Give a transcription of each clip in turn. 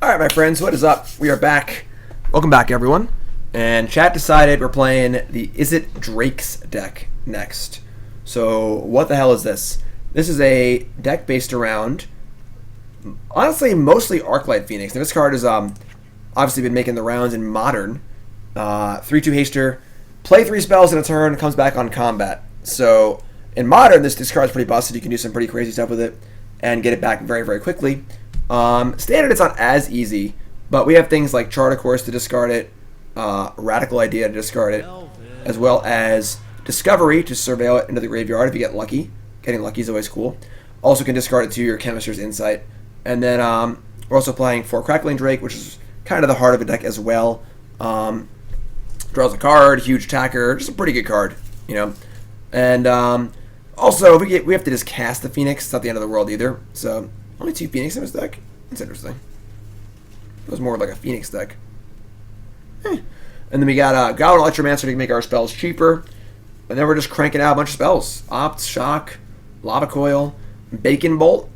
Alright, my friends, what is up? We are back. Welcome back, everyone. And chat decided we're playing the Izzet Drake's deck next. So, what the hell is this? This is a deck based around, honestly, mostly Arclight Phoenix. Now, this card has obviously been making the rounds in Modern. 3-2 haster, play 3 spells in a turn, comes back on combat. So, in Modern, this card's pretty busted. You can do some pretty crazy stuff with it and get it back very, very quickly. Standard, it's not as easy, but we have things like Chart, of course, to discard it, Radical Idea to discard it, as well as Discovery to surveil it into the graveyard if you get lucky. Getting lucky is always cool. Also can discard it to your Chemister's Insight. And then we're also playing for Crackling Drake, which is kind of the heart of the deck as well. Draws a card, huge attacker, just a pretty good card, you know. And also, we have to just cast the Phoenix. It's not the end of the world either. So, only 2 Phoenix in this deck? That's interesting. It was more like a Phoenix deck. And then we got Goblin Electromancer to make our spells cheaper. And then we're just cranking out a bunch of spells. Opt, Shock, Lava Coil, Bacon Bolt.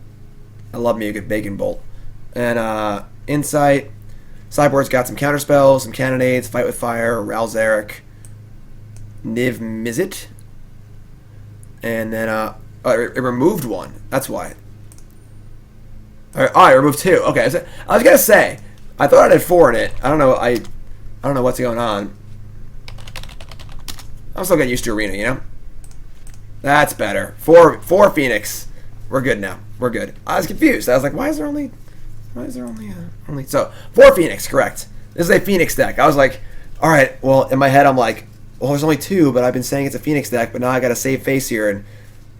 I love me a good Bacon Bolt. And Insight. Sideboard's got some counter spells, some Cannonades, Fight with Fire, Rouse Eric, Niv-Mizzet. And then it removed one. That's why. Alright, I removed 2. Okay, so I was gonna say, I thought I had 4 in it. I don't know. I don't know what's going on. I'm still getting used to Arena, you know. That's better. 4 Phoenix. We're good now. We're good. I was confused. I was like, why is there only so 4 Phoenix? Correct. This is a Phoenix deck. I was like, all right. Well, in my head, I'm like, well, there's only 2, but I've been saying it's a Phoenix deck, but now I got to save face here and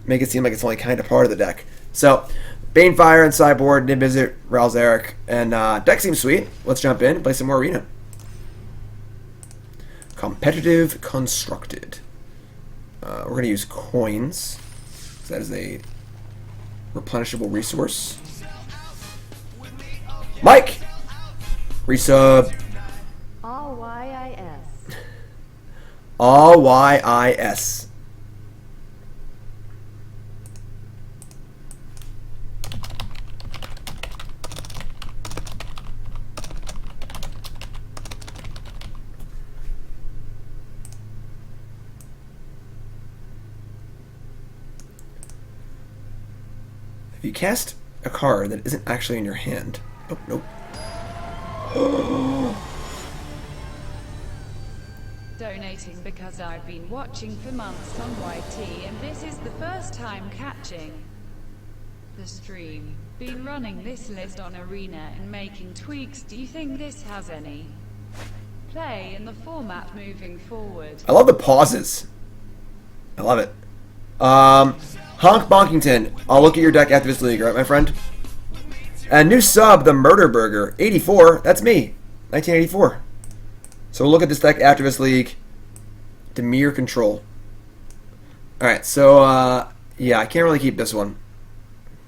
make it seem like it's only kind of part of the deck. So, Banefire and Sideboard, Niv-Mizzet, Rouse Eric, and deck seems sweet. Let's jump in and play some more Arena. Competitive Constructed. We're going to use coins. That is a replenishable resource. Mike! Resub. All-Y-I-S. All-Y-I-S. If you cast a card that isn't actually in your hand... Oh, nope. Donating because I've been watching for months on YT and this is the first time catching the stream. Been running this list on Arena and making tweaks. Do you think this has any play in the format moving forward? I love the pauses. I love it. Honk Bonkington. I'll look at your deck after this league, right, my friend? And new sub, the Murder Burger, 84. That's me, 1984. So we'll look at this deck after this league. Demir Control. All right, so yeah, I can't really keep this one.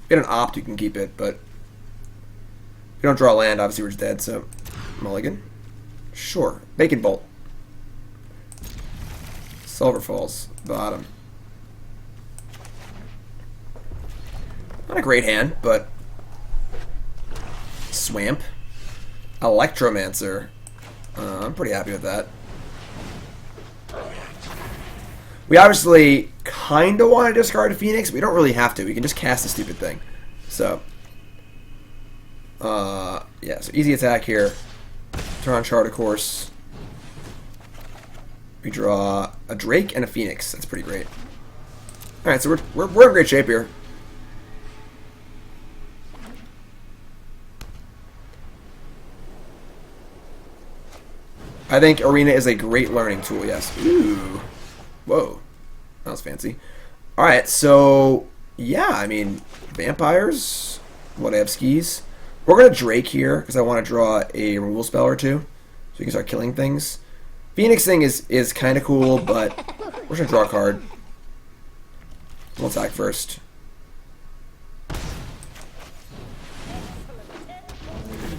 Get an opt, you can keep it, but if you don't draw land, obviously we're just dead. So mulligan. Sure. Bacon Bolt. Sulfur Falls, bottom. Not a great hand, but Swamp. Electromancer. I'm pretty happy with that. We obviously kind of want to discard a Phoenix. We don't really have to. We can just cast the stupid thing. So, yeah, so easy attack here. Turn on Chart, of course. We draw a Drake and a Phoenix. That's pretty great. Alright, so we're in great shape here. I think Arena is a great learning tool, yes. Ooh. Whoa. That was fancy. Alright, so, yeah, I mean, vampires, Whatevskis. We're going to Drake here, because I want to draw a removal spell or 2, so we can start killing things. Phoenix thing is kind of cool, but we're going to draw a card. We'll attack first.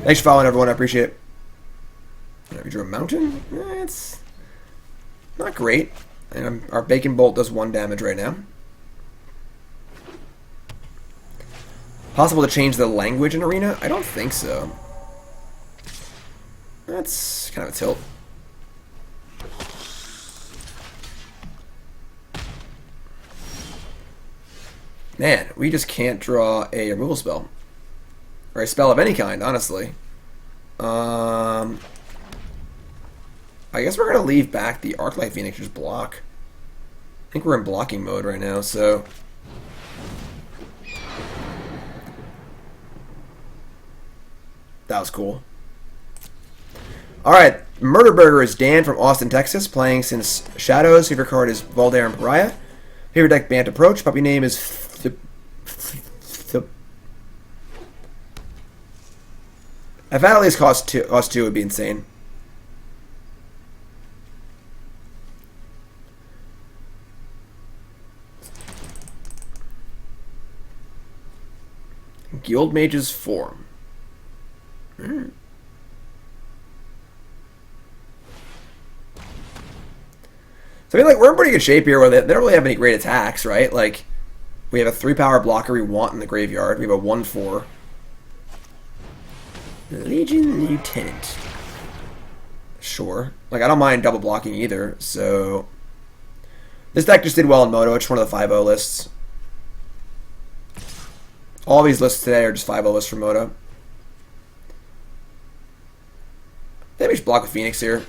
Thanks for following, everyone. I appreciate it. We drew a mountain. It's not great. And our Bacon Bolt does 1 damage right now. Possible to change the language in Arena? I don't think so. That's kind of a tilt. Man, we just can't draw a removal spell. Or a spell of any kind, honestly. I guess we're going to leave back the Arclight Phoenix, just block. I think we're in blocking mode right now, so... That was cool. Alright, Murder Burger is Dan from Austin, Texas, playing since Shadows. Favorite card is Valdair and Pariah. Favorite deck, Bant Approach. Puppy name is... If that at least cost two, it would be insane. Guild Mage's Form. So I mean, like, we're in pretty good shape here where they don't really have any great attacks, right? Like, we have a 3-power blocker we want in the graveyard. We have a 1/4. Legion Lieutenant. Sure. Like, I don't mind double blocking either, so... This deck just did well in Moto. It's one of the 5-0 lists. All these lists today are just 5-0 lists for Moto. Maybe just block with Phoenix here.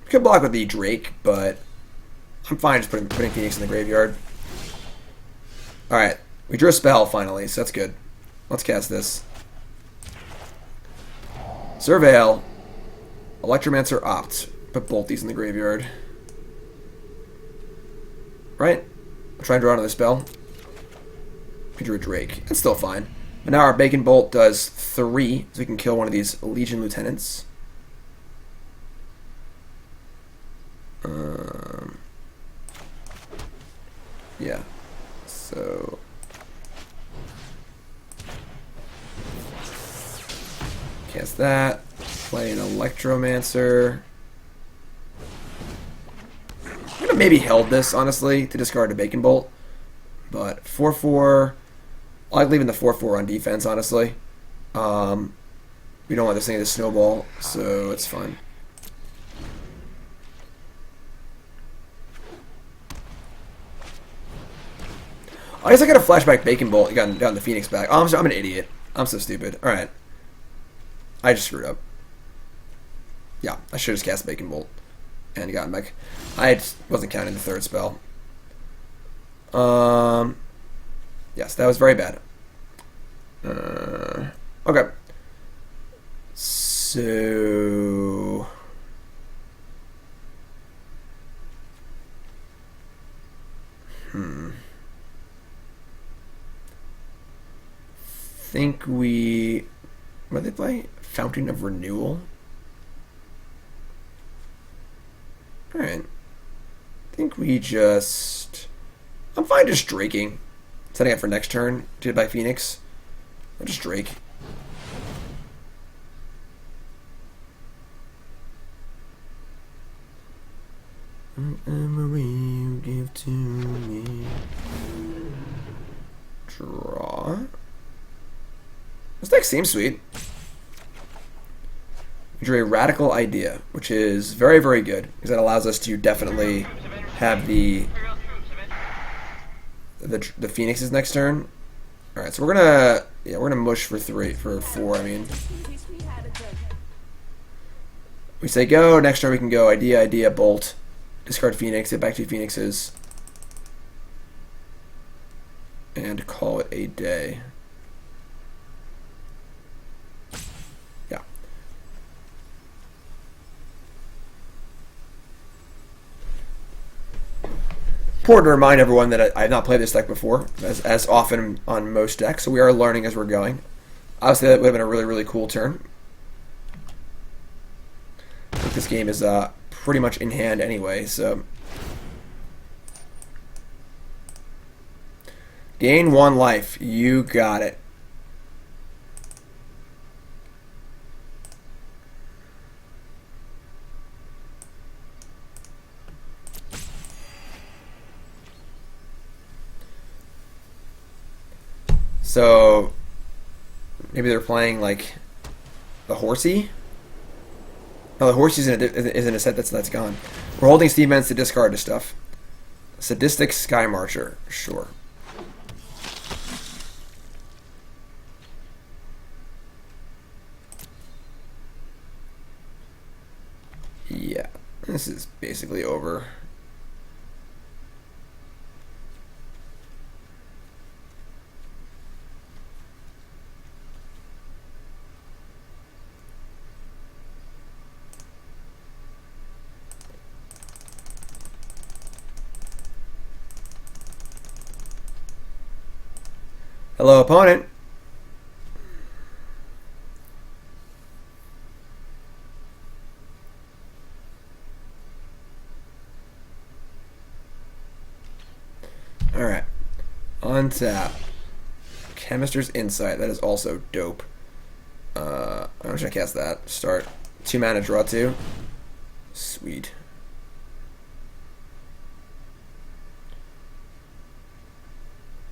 Could block with the Drake, but I'm fine just putting Phoenix in the graveyard. Alright, we drew a spell finally, so that's good. Let's cast this. Surveil. Electromancer Opt. Put both these in the graveyard. Right? I'll try and draw another spell. We drew a Drake. That's still fine. But now our Bacon Bolt does 3, so we can kill one of these Legion Lieutenants. Yeah. So... Cast that. Play an Electromancer. I could have maybe held this, honestly, to discard a Bacon Bolt. But 4/4... I like leaving the 4/4 on defense, honestly. We don't want this thing to snowball, so it's fine. I guess I got a flashback Bacon Bolt. You got the Phoenix back. Oh, I'm an idiot. I'm so stupid. Alright. I just screwed up. Yeah, I should have just cast Bacon Bolt. And gotten back. I just wasn't counting the third spell. Yes, that was very bad. Okay. So... think we... What did they play? Fountain of Renewal? Alright. I think we just... I'm fine just Draking. Setting up for next turn. Did by Phoenix. I'll just Drake. Memory you give to me. Draw. This deck seems sweet. We drew a Radical Idea, which is very, very good, because that allows us to definitely have the Phoenixes next turn. All right, so we're gonna mush for 4. I mean, we say go. Next turn we can go Idea, Bolt, discard Phoenix, get back to Phoenixes, and call it a day. Yeah. Important to remind everyone that I have not played this deck before, as often on most decks, so we are learning as we're going. Obviously, that would have been a really, really cool turn. I think this game is pretty much in hand anyway, so... Gain 1 life. You got it. So maybe they're playing like the Horsey. No, the Horsey's isn't a set that's gone. We're holding Steam Vents to discard to stuff. Sadistic Sky Marcher, sure. Yeah, this is basically over. Hello, opponent. Alright. Untap. Chemister's Insight. That is also dope. I'm just gonna cast that. Start. 2 mana, draw 2. Sweet.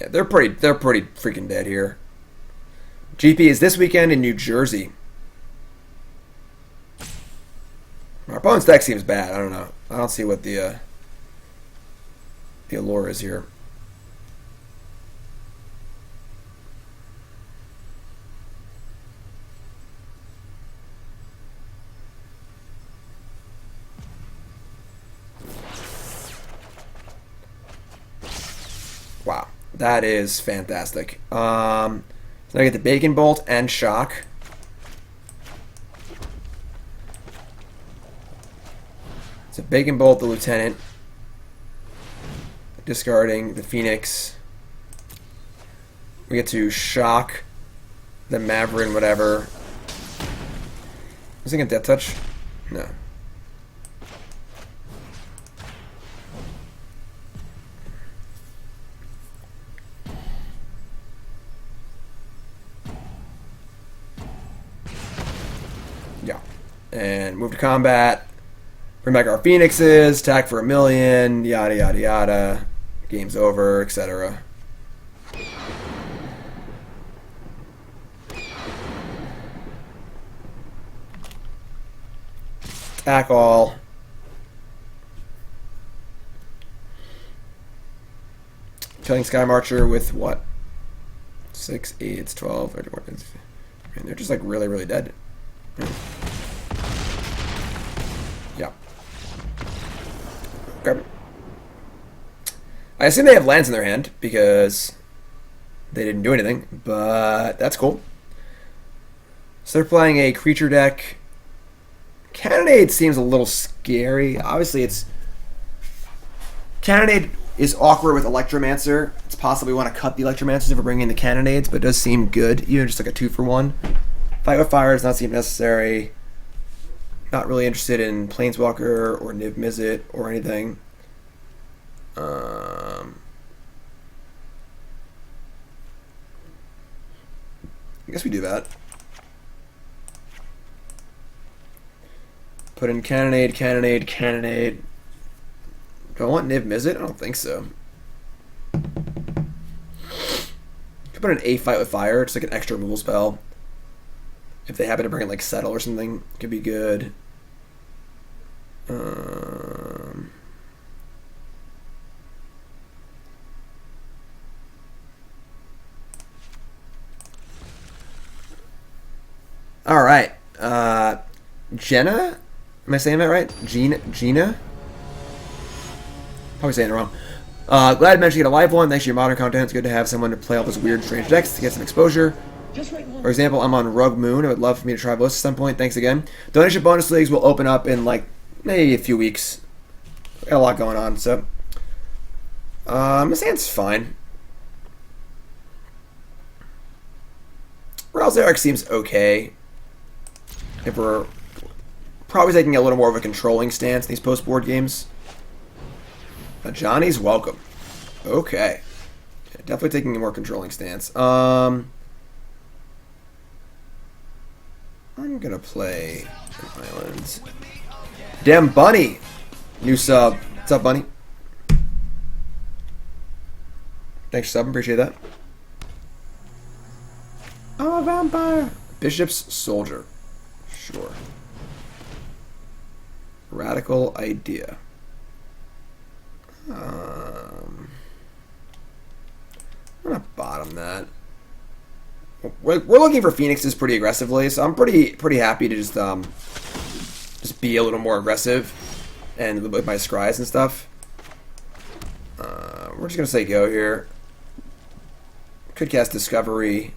Yeah, they're pretty freaking dead here. GP is this weekend in New Jersey. Our opponent's deck seems bad. I don't know. I don't see what the allure is here. Wow, that is fantastic. So I get the Bacon Bolt and Shock. So Bacon Bolt the Lieutenant. Discarding the Phoenix. We get to Shock the Maverin, whatever. Was thinking Death Touch? No. Yeah. And move to combat. Bring back our Phoenixes, attack for 1,000,000, yada yada yada. Game's over, etc. Attack all. Killing Sky Marcher with what? 6, 8, it's 12. And they're just like really dead. Yeah. Okay. I assume they have lands in their hand because they didn't do anything, but that's cool. So they're playing a creature deck. Cannonade seems a little scary. Obviously, it's... Cannonade is awkward with Electromancer. It's possible we want to cut the Electromancers if we're bringing in the Cannonades, but it does seem good. Even just like a 2-for-1. Fight with Fire does not seem necessary. Not really interested in Planeswalker or Niv-Mizzet or anything. I guess we do that. Put in Cannonade, Cannonade, Cannonade. Do I want Niv-Mizzet? I don't think so. Could put in a Fight with Fire. It's like an extra removal spell. If they happen to bring in like Settle or something, it could be good. All right, Jenna, am I saying that right? Gina. Probably saying it wrong. Glad to mention you get a live one. Thanks to your modern content. It's good to have someone to play all those weird, strange decks to get some exposure. For example, I'm on Rug Moon. I would love for me to try Bliss at some point. Thanks again. Donation bonus leagues will open up in like maybe a few weeks. Got a lot going on, so this hand's fine. Rael's Eric seems okay. If we're probably taking a little more of a controlling stance in these post-board games. Johnny's welcome. Okay. Yeah, definitely taking a more controlling stance. I'm gonna play Islands. Dem Bunny! New sub. What's up, Bunny? Thanks for subbing, appreciate that. I'm a vampire. Bishop's Soldier. Sure. Radical idea. I'm gonna bottom that. We're looking for Phoenixes pretty aggressively, so I'm pretty happy to just be a little more aggressive and with my scries and stuff. We're just gonna say go here. Could cast Discovery.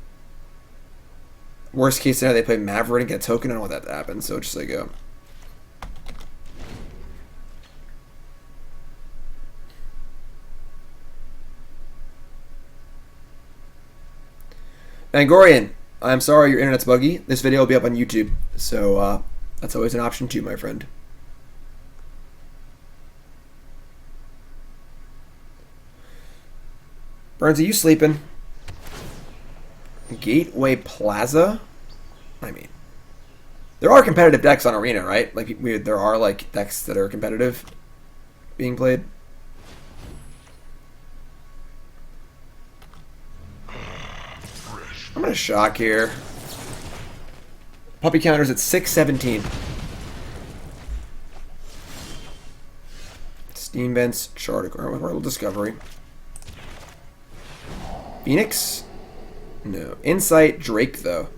Worst case scenario, they play Maverick and get a token. I don't want that to happen, so just say go. Angorian, I'm sorry your internet's buggy. This video will be up on YouTube, so that's always an option too, my friend. Burns, are you sleeping? Gateway Plaza? I mean, there are competitive decks on Arena, right? Like, there are, like, decks that are competitive being played. I'm going to shock here. Puppy counter's at 617. Steam Vents, Charter, Discovery. Phoenix? No. Insight, Drake, though.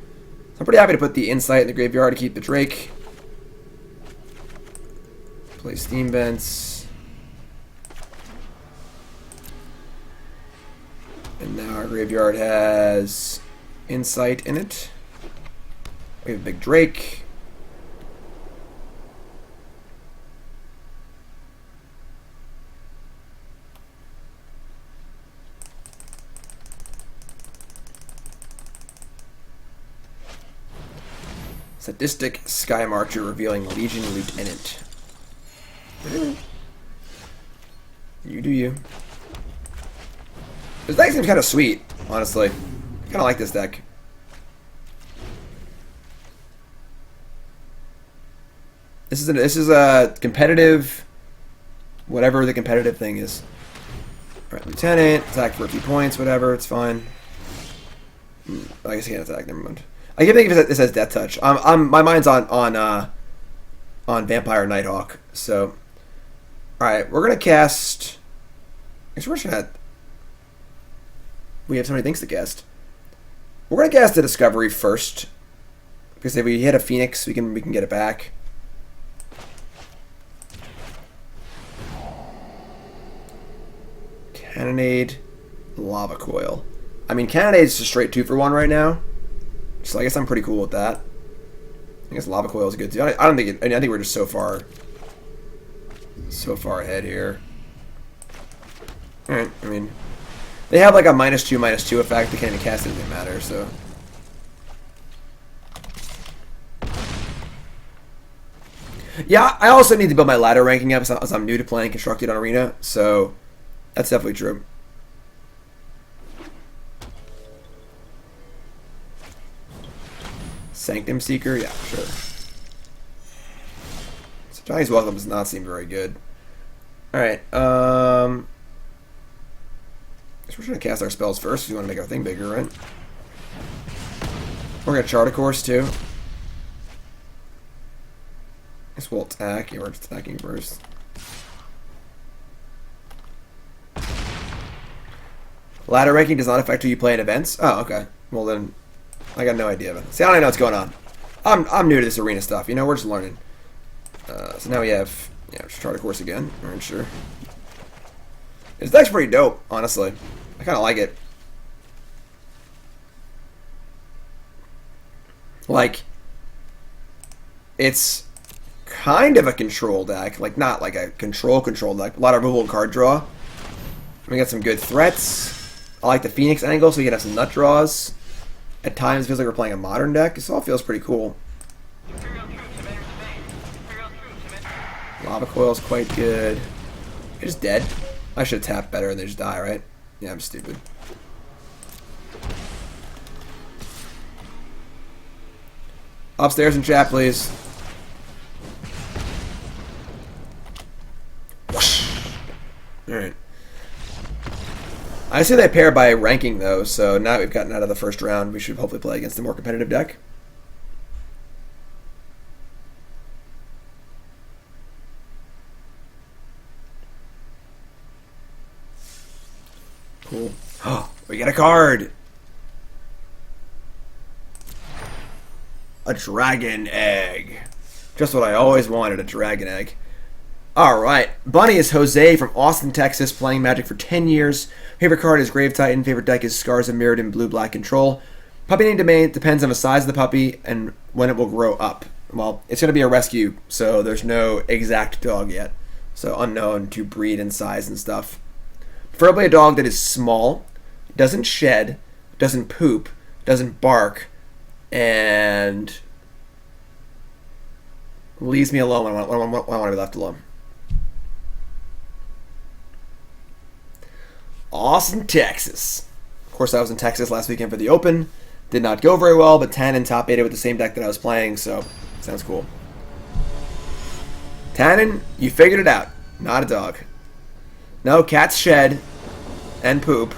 So I'm pretty happy to put the Insight in the graveyard to keep the Drake. Play Steam Vents. And now our graveyard has Insight in it. We have a big Drake. Sadistic Sky Marcher revealing Legion Lieutenant. You do you. This deck seems kind of sweet, honestly. I kind of like this deck. This is a competitive, whatever the competitive thing is. Alright, Lieutenant, attack for a few points, whatever, it's fine. I guess he can't attack, never mind. I can't think if this has Death Touch. My mind's on Vampire Nighthawk. So, all right, we're gonna cast. I guess we're just gonna. We have so many things to cast. We're gonna cast the Discovery first, because if we hit a Phoenix, we can get it back. Cannonade, Lava Coil. I mean, Cannonade's a straight 2-for-1 right now. So I guess I'm pretty cool with that. I guess Lava Coil is good too. I don't think I think we're just so far ahead here. Alright, I mean, they have like a -2/-2 effect. They can't even cast it, it doesn't matter, so. Yeah, I also need to build my ladder ranking up as I'm new to playing Constructed on Arena, so that's definitely true. Sanctum Seeker? Yeah, sure. So Johnny's Welcome does not seem very good. Alright, so we're going to cast our spells first if we want to make our thing bigger, right? We're going to Chart a Course, too. I guess we'll attack. Yeah, we're just attacking first. Ladder ranking does not affect who you play in events? Oh, okay. Well, then, I got no idea. But see, I don't even know what's going on. I'm new to this arena stuff. You know, we're just learning. So now we have, yeah, just Chart a Course again. Alright, sure. This deck's pretty dope, honestly. I kind of like it. Like, it's kind of a control deck. Like, not like a control deck. A lot of removal and card draw. We got some good threats. I like the Phoenix angle, so you can have some nut draws. At times, it feels like we're playing a modern deck. This all feels pretty cool. Lava Coil's quite good. They're just dead. I should have tapped better and they just die, right? Yeah, I'm stupid. Upstairs in chat, please. Alright. I say they pair by ranking though, so now that we've gotten out of the first round, we should hopefully play against a more competitive deck. Cool. Oh, we get a card! A dragon egg. Just what I always wanted, a dragon egg. Alright, Bunny is Jose from Austin, Texas, playing Magic for 10 years. Favorite card is Grave Titan. Favorite deck is Scars of Mirrodin in blue-black control. Puppy name domain depends on the size of the puppy and when it will grow up. Well, it's going to be a rescue, so there's no exact dog yet. So unknown to breed and size and stuff. Preferably a dog that is small, doesn't shed, doesn't poop, doesn't bark, and leaves me alone when I want to be left alone. Austin, Texas. Of course, I was in Texas last weekend for the Open. Did not go very well, but Tannen top 8 with the same deck that I was playing, so sounds cool. Tannen, you figured it out. Not a dog. No, cats shed and poop.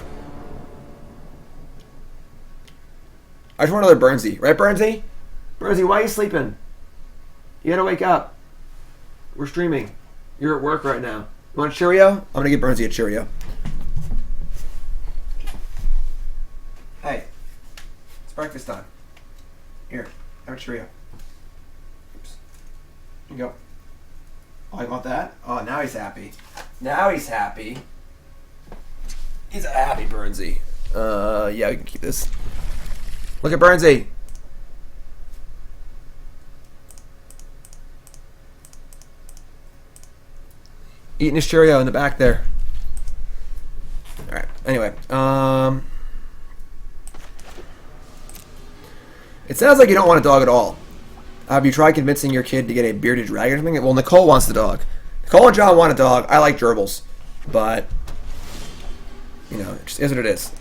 I just want another Burnsy. Right, Burnsy? Burnsy, why are you sleeping? You gotta wake up. We're streaming. You're at work right now. You want a Cheerio? I'm gonna give Burnsy a Cheerio. Hey, it's breakfast time. Here, have a Cheerio. Oops. Here you go. Oh, you want that? Oh, now he's happy. Now he's happy. He's a happy Burnsy. Yeah, we can keep this. Look at Burnsy. Eating his Cheerio in the back there. Alright, anyway. It sounds like you don't want a dog at all. Have you tried convincing your kid to get a bearded dragon or something? Well, Nicole wants the dog. Nicole and John want a dog. I like gerbils. But, you know, it just is what it is.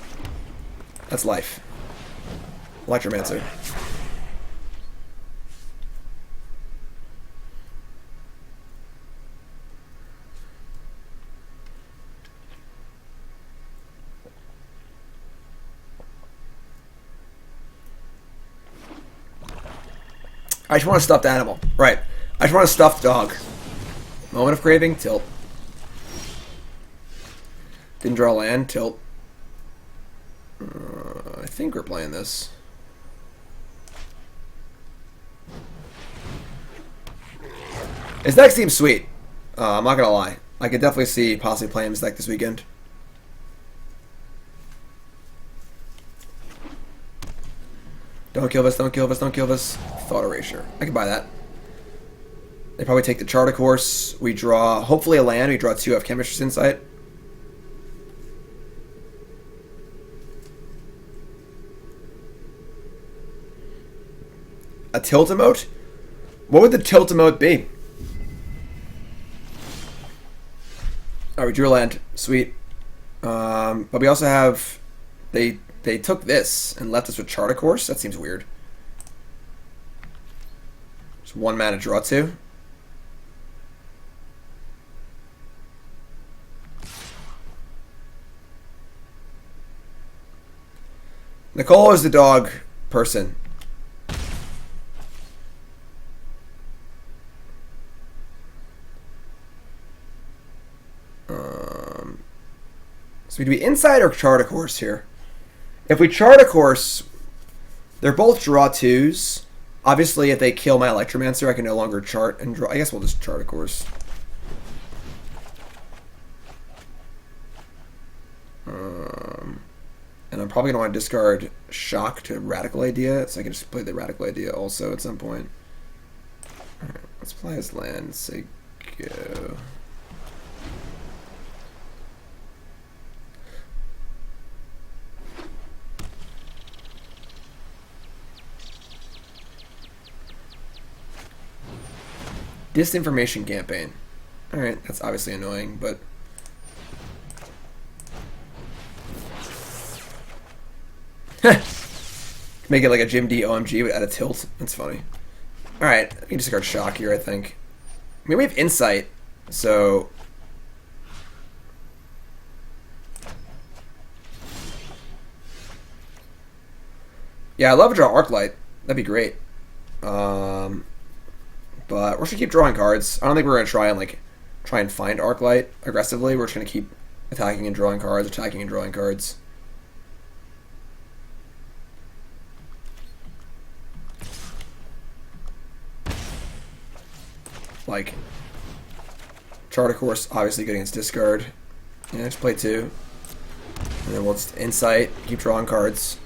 That's life. Electromancer. I just want a stuffed animal. Right. I just want a stuffed dog. Moment of craving, tilt. Didn't draw land, tilt. I think we're playing this. His deck seems sweet. I'm not gonna lie. I could definitely see possibly playing this deck this weekend. Don't kill this, don't kill this, don't kill this. Thought Erasure. I can buy that. They probably take the Charter Course. We draw, hopefully a land. We draw 2 of Chemister's Insight. A tilt emote? What would the tilt emote be? Alright, we drew a land. Sweet. But we also have... They took this and left us with Charter Course. That seems weird. Just 1 mana, draw 2. Nicole is the dog person. So do we inside or Charter Course here? If we Charter Course, they're both draw 2s. Obviously, if they kill my Electromancer, I can no longer chart and draw. I guess we'll just Charter Course. And I'm probably going to want to discard Shock to Radical Idea, so I can just play the Radical Idea also at some point. Alright, let's play his land. Say go. Disinformation campaign. Alright, that's obviously annoying, but... Make it like a Jim D OMG but at a tilt. That's funny. Alright, we can discard Shock here, I think. I mean, we have Insight, so... Yeah, I love to draw Arclight. That'd be great. But we're just gonna keep drawing cards. I don't think we're gonna try and find Arclight aggressively. We're just gonna keep attacking and drawing cards, attacking and drawing cards. Like, Charter Course, obviously good against discard. Yeah, just play 2. And then we'll just Insight, keep drawing cards.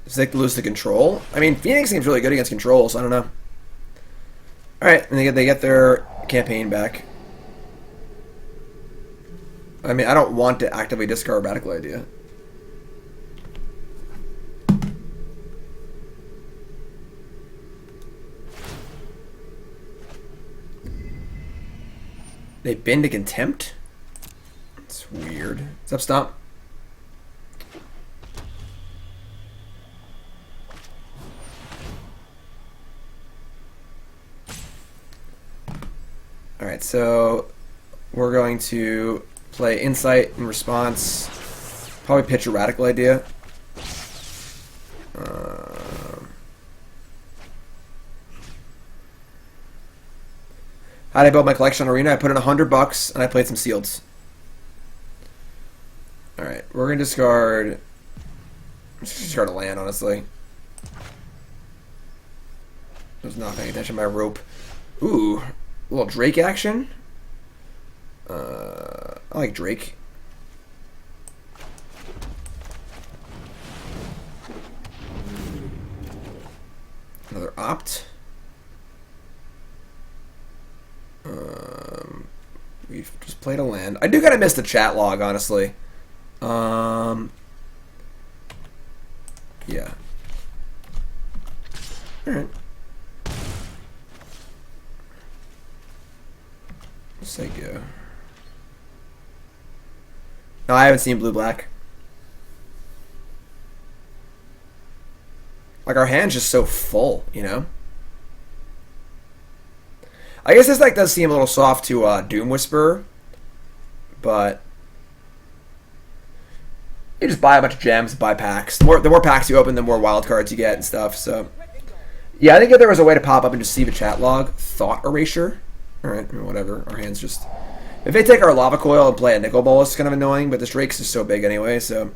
Does they lose the control? I mean, Phoenix seems really good against control, so I don't know. Alright, and they get their campaign back. I mean, I don't want to actively discard Radical Idea. They bend to Contempt? It's weird. What's up, Stomp? Alright, so we're going to play Insight in response. Probably pitch a Radical Idea. How did I build my collection on Arena? I put in $100 and I played some Sealeds. Alright, we're going to discard... Let's discard a land, honestly. I was not paying attention to my rope. Ooh, a little Drake action. I like Drake. Another Opt. We've just played a land. I do kind of miss the chat log, honestly. Yeah. Alright. Let's say go. No, I haven't seen blue-black. Like, our hand's just so full, you know? I guess this deck does seem a little soft to Doom Whisperer, but you just buy a bunch of gems, buy packs. The more packs you open, the more wild cards you get and stuff. So, yeah, I think if there was a way to pop up and just see the chat log, Thought Erasure. All right, whatever. Our hand's just... If they take our Lava Coil and play a Nicol Bowl, it's kind of annoying, but this Drake's just so big anyway, so...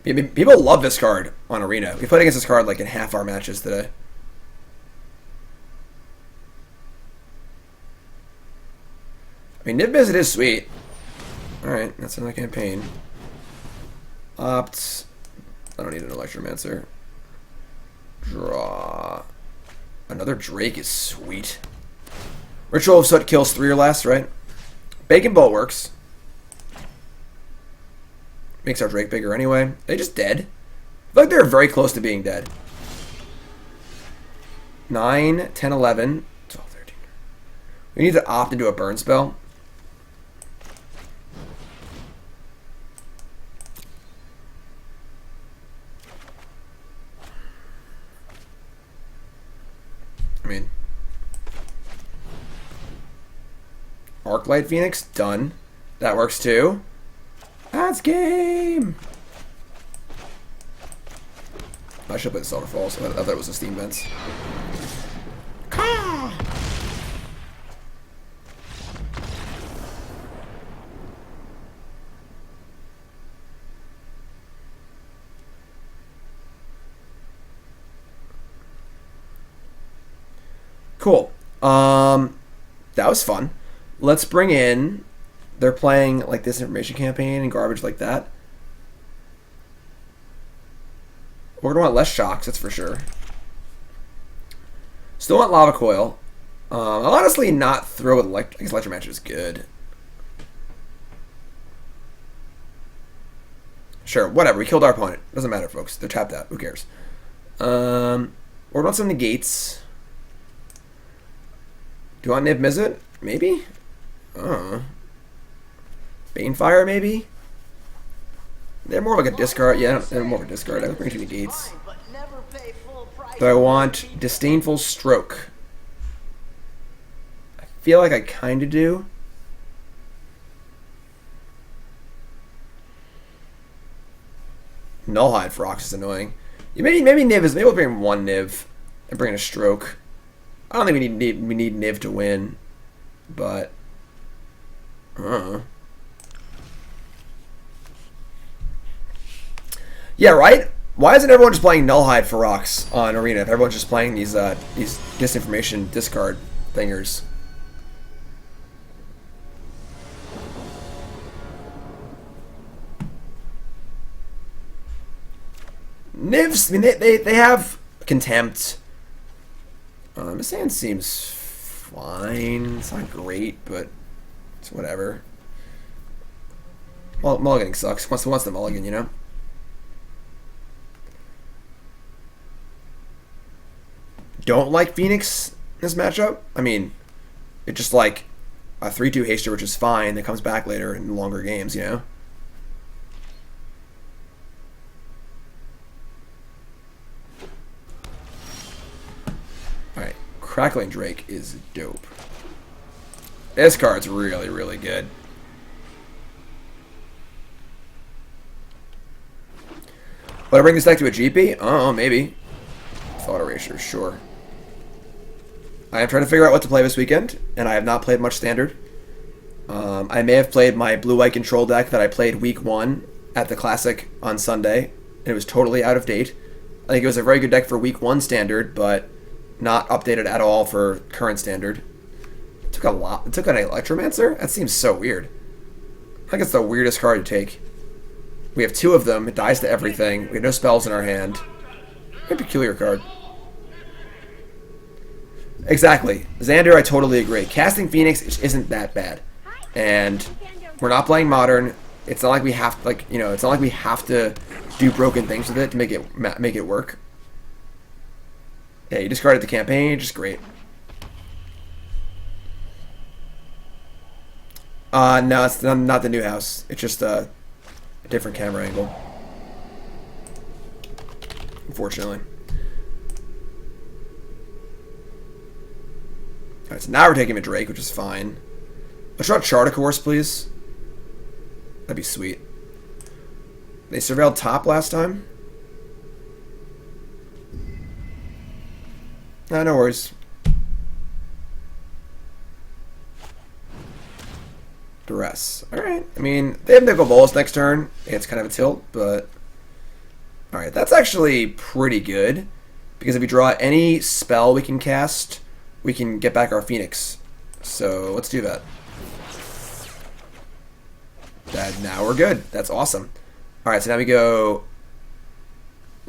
People love this card on Arena. We played against this card like in half our matches today. I mean, Niv-Mizzet is sweet. Alright, that's another campaign. Opt. I don't need an Electromancer. Draw. Another Drake is sweet. Ritual of Soot kills 3 or less, right? Bacon Bolt works. Makes our Drake bigger anyway. Are they just dead? I feel like they're very close to being dead. 9, 10, 11, 12, 13. We need to opt into a burn spell. I mean, Arclight Phoenix, done. That works too. That's game! I should play the Sulfur Falls. I thought it was the Steam Vents. Cool. That was fun. Let's bring in... They're playing like this information campaign and garbage like that. We're gonna want less shocks, that's for sure. Still want Lava Coil. I'll honestly not throw with I guess Electromancer is good. Sure, whatever. We killed our opponent. Doesn't matter, folks. They're tapped out. Who cares? We're gonna want some Negates. Do you want Niv-Mizzet? Maybe? Banefire, maybe? They're more like a discard. Yeah, they're more of a discard. I would bring 2 Negates. Do I want Disdainful Stroke? feel like I kind of do. Nullhide Frox is annoying. Maybe Niv is. Maybe we'll bring one Niv and bring in a Stroke. I don't think we need Niv to win, but yeah, right. Why isn't everyone just playing Nullhide Frox on Arena? If everyone's just playing these disinformation discard thingers. Nivs, I mean, they have Contempt. This hand seems fine. It's not great, but it's whatever. Well, mulliganing sucks. Wants the mulligan, you know? Don't like Phoenix in this matchup. I mean, it's just like a 3-2 haster, which is fine, that comes back later in longer games, you know? Alright, Crackling Drake is dope. This card's really, really good. Would I bring this deck to a GP? Oh, maybe. Thought Erasure, sure. I am trying to figure out what to play this weekend, and I have not played much Standard. I may have played my blue-white control deck that I played week 1 at the Classic on Sunday, and it was totally out of date. I think it was a very good deck for week 1 Standard, but not updated at all for current Standard. It took an Electromancer? That seems so weird. I think it's the weirdest card to take. We have 2 of them, it dies to everything, we have no spells in our hand. Very peculiar card. Exactly. Xander, I totally agree. Casting Phoenix isn't that bad. And we're not playing Modern. It's not like we have to, it's not like we have to do broken things with it to make it work. Yeah, you discarded the campaign, just great. No, it's not the new house. It's just a different camera angle. Unfortunately. Alright, so now we're taking a Drake, which is fine. Let's try Chart a Course, please. That'd be sweet. They surveilled top last time? No worries. Duress. Alright. I mean, they have Nickel Bolas next turn. It's kind of a tilt, but... Alright, that's actually pretty good. Because if we draw any spell we can cast, we can get back our Phoenix. So, let's do that. Now we're good. That's awesome. Alright, so now we go...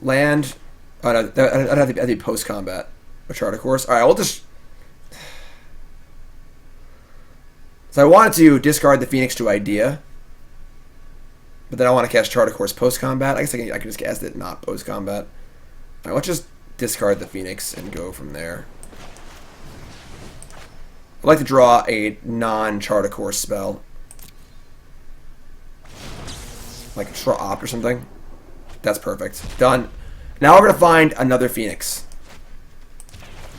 Land... Oh, no, I'd have to be post-combat. A Chart a Course. Alright, we'll just... So I wanted to discard the Phoenix to Idea. But then I want to cast Chart a Course post-combat. I guess I can just cast it not post-combat. Alright, let's just discard the Phoenix and go from there. I'd like to draw a non-Chart a Course spell. Like draw Opt or something. That's perfect. Done. Now we're going to find another Phoenix.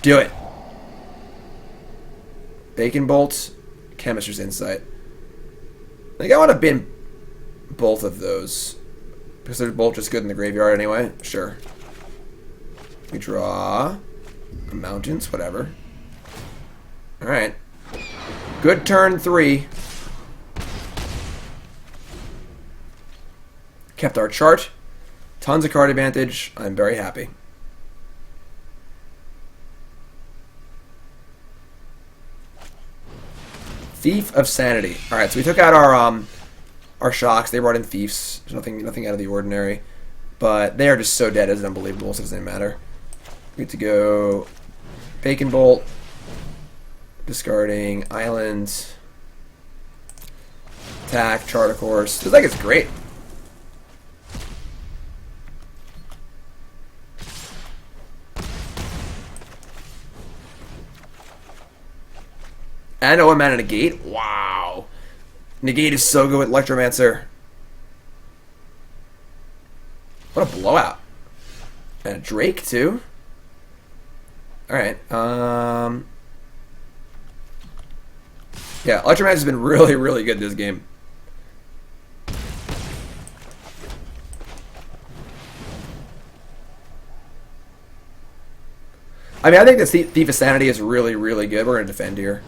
Do it. Bacon Bolt. Chemister's Insight. I think I want to bin both of those. Because they're both just good in the graveyard anyway. Sure. We draw mountains, whatever. Alright. Good turn 3. Kept our chart. Tons of card advantage. I'm very happy. Thief of Sanity. Alright, so we took out our shocks. They brought in thieves. There's nothing out of the ordinary. But they are just so dead, it's unbelievable, so it doesn't matter. We get to go Bacon Bolt. Discarding Islands. Attack, Chart a Course. Feels like it's great. And oh, mana Negate. Wow. Negate is so good with Electromancer. What a blowout. And a Drake, too. Alright. Yeah, Electromancer has been really, really good this game. I mean, I think the Thief of Sanity is really, really good. We're going to defend here.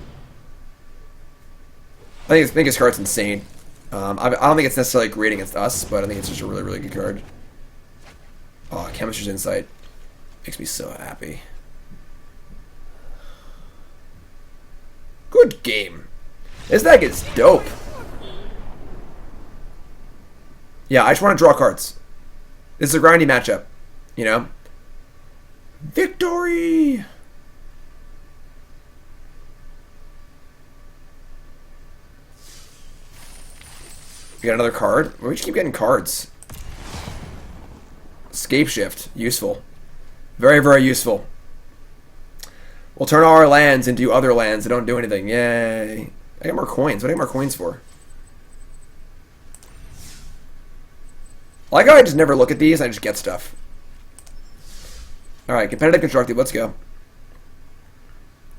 I think his card's insane. I don't think it's necessarily great against us, but I think it's just a really, really good card. Oh, Chemister's Insight makes me so happy. Good game. This deck is dope. Yeah, I just want to draw cards. This is a grindy matchup, you know? Victory! We got another card. We just keep getting cards. Scape Shift. Useful. Very, very useful. We'll turn all our lands into other lands that don't do anything. Yay. I got more coins. What do I get more coins for? I like how I just never look at these. I just get stuff. Alright, competitive constructive. Let's go.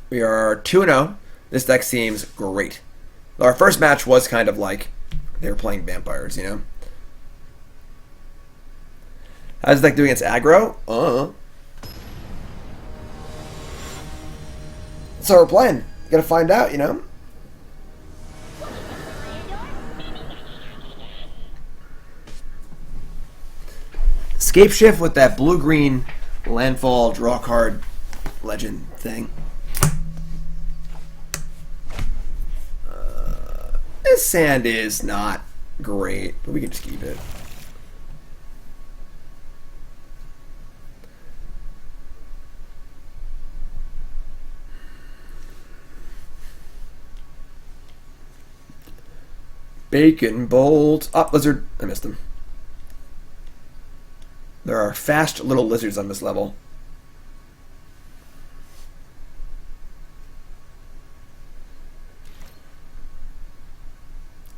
We are 2-0. This deck seems great. Our first match was kind of like they were playing vampires, you know? How's this deck doing against aggro? So we're playing. Gotta find out, you know? Scape Shift with that blue-green landfall draw card legend thing. This sand is not great, but we can just keep it. Bacon Bolt. Oh, lizard. I missed him. There are fast little lizards on this level.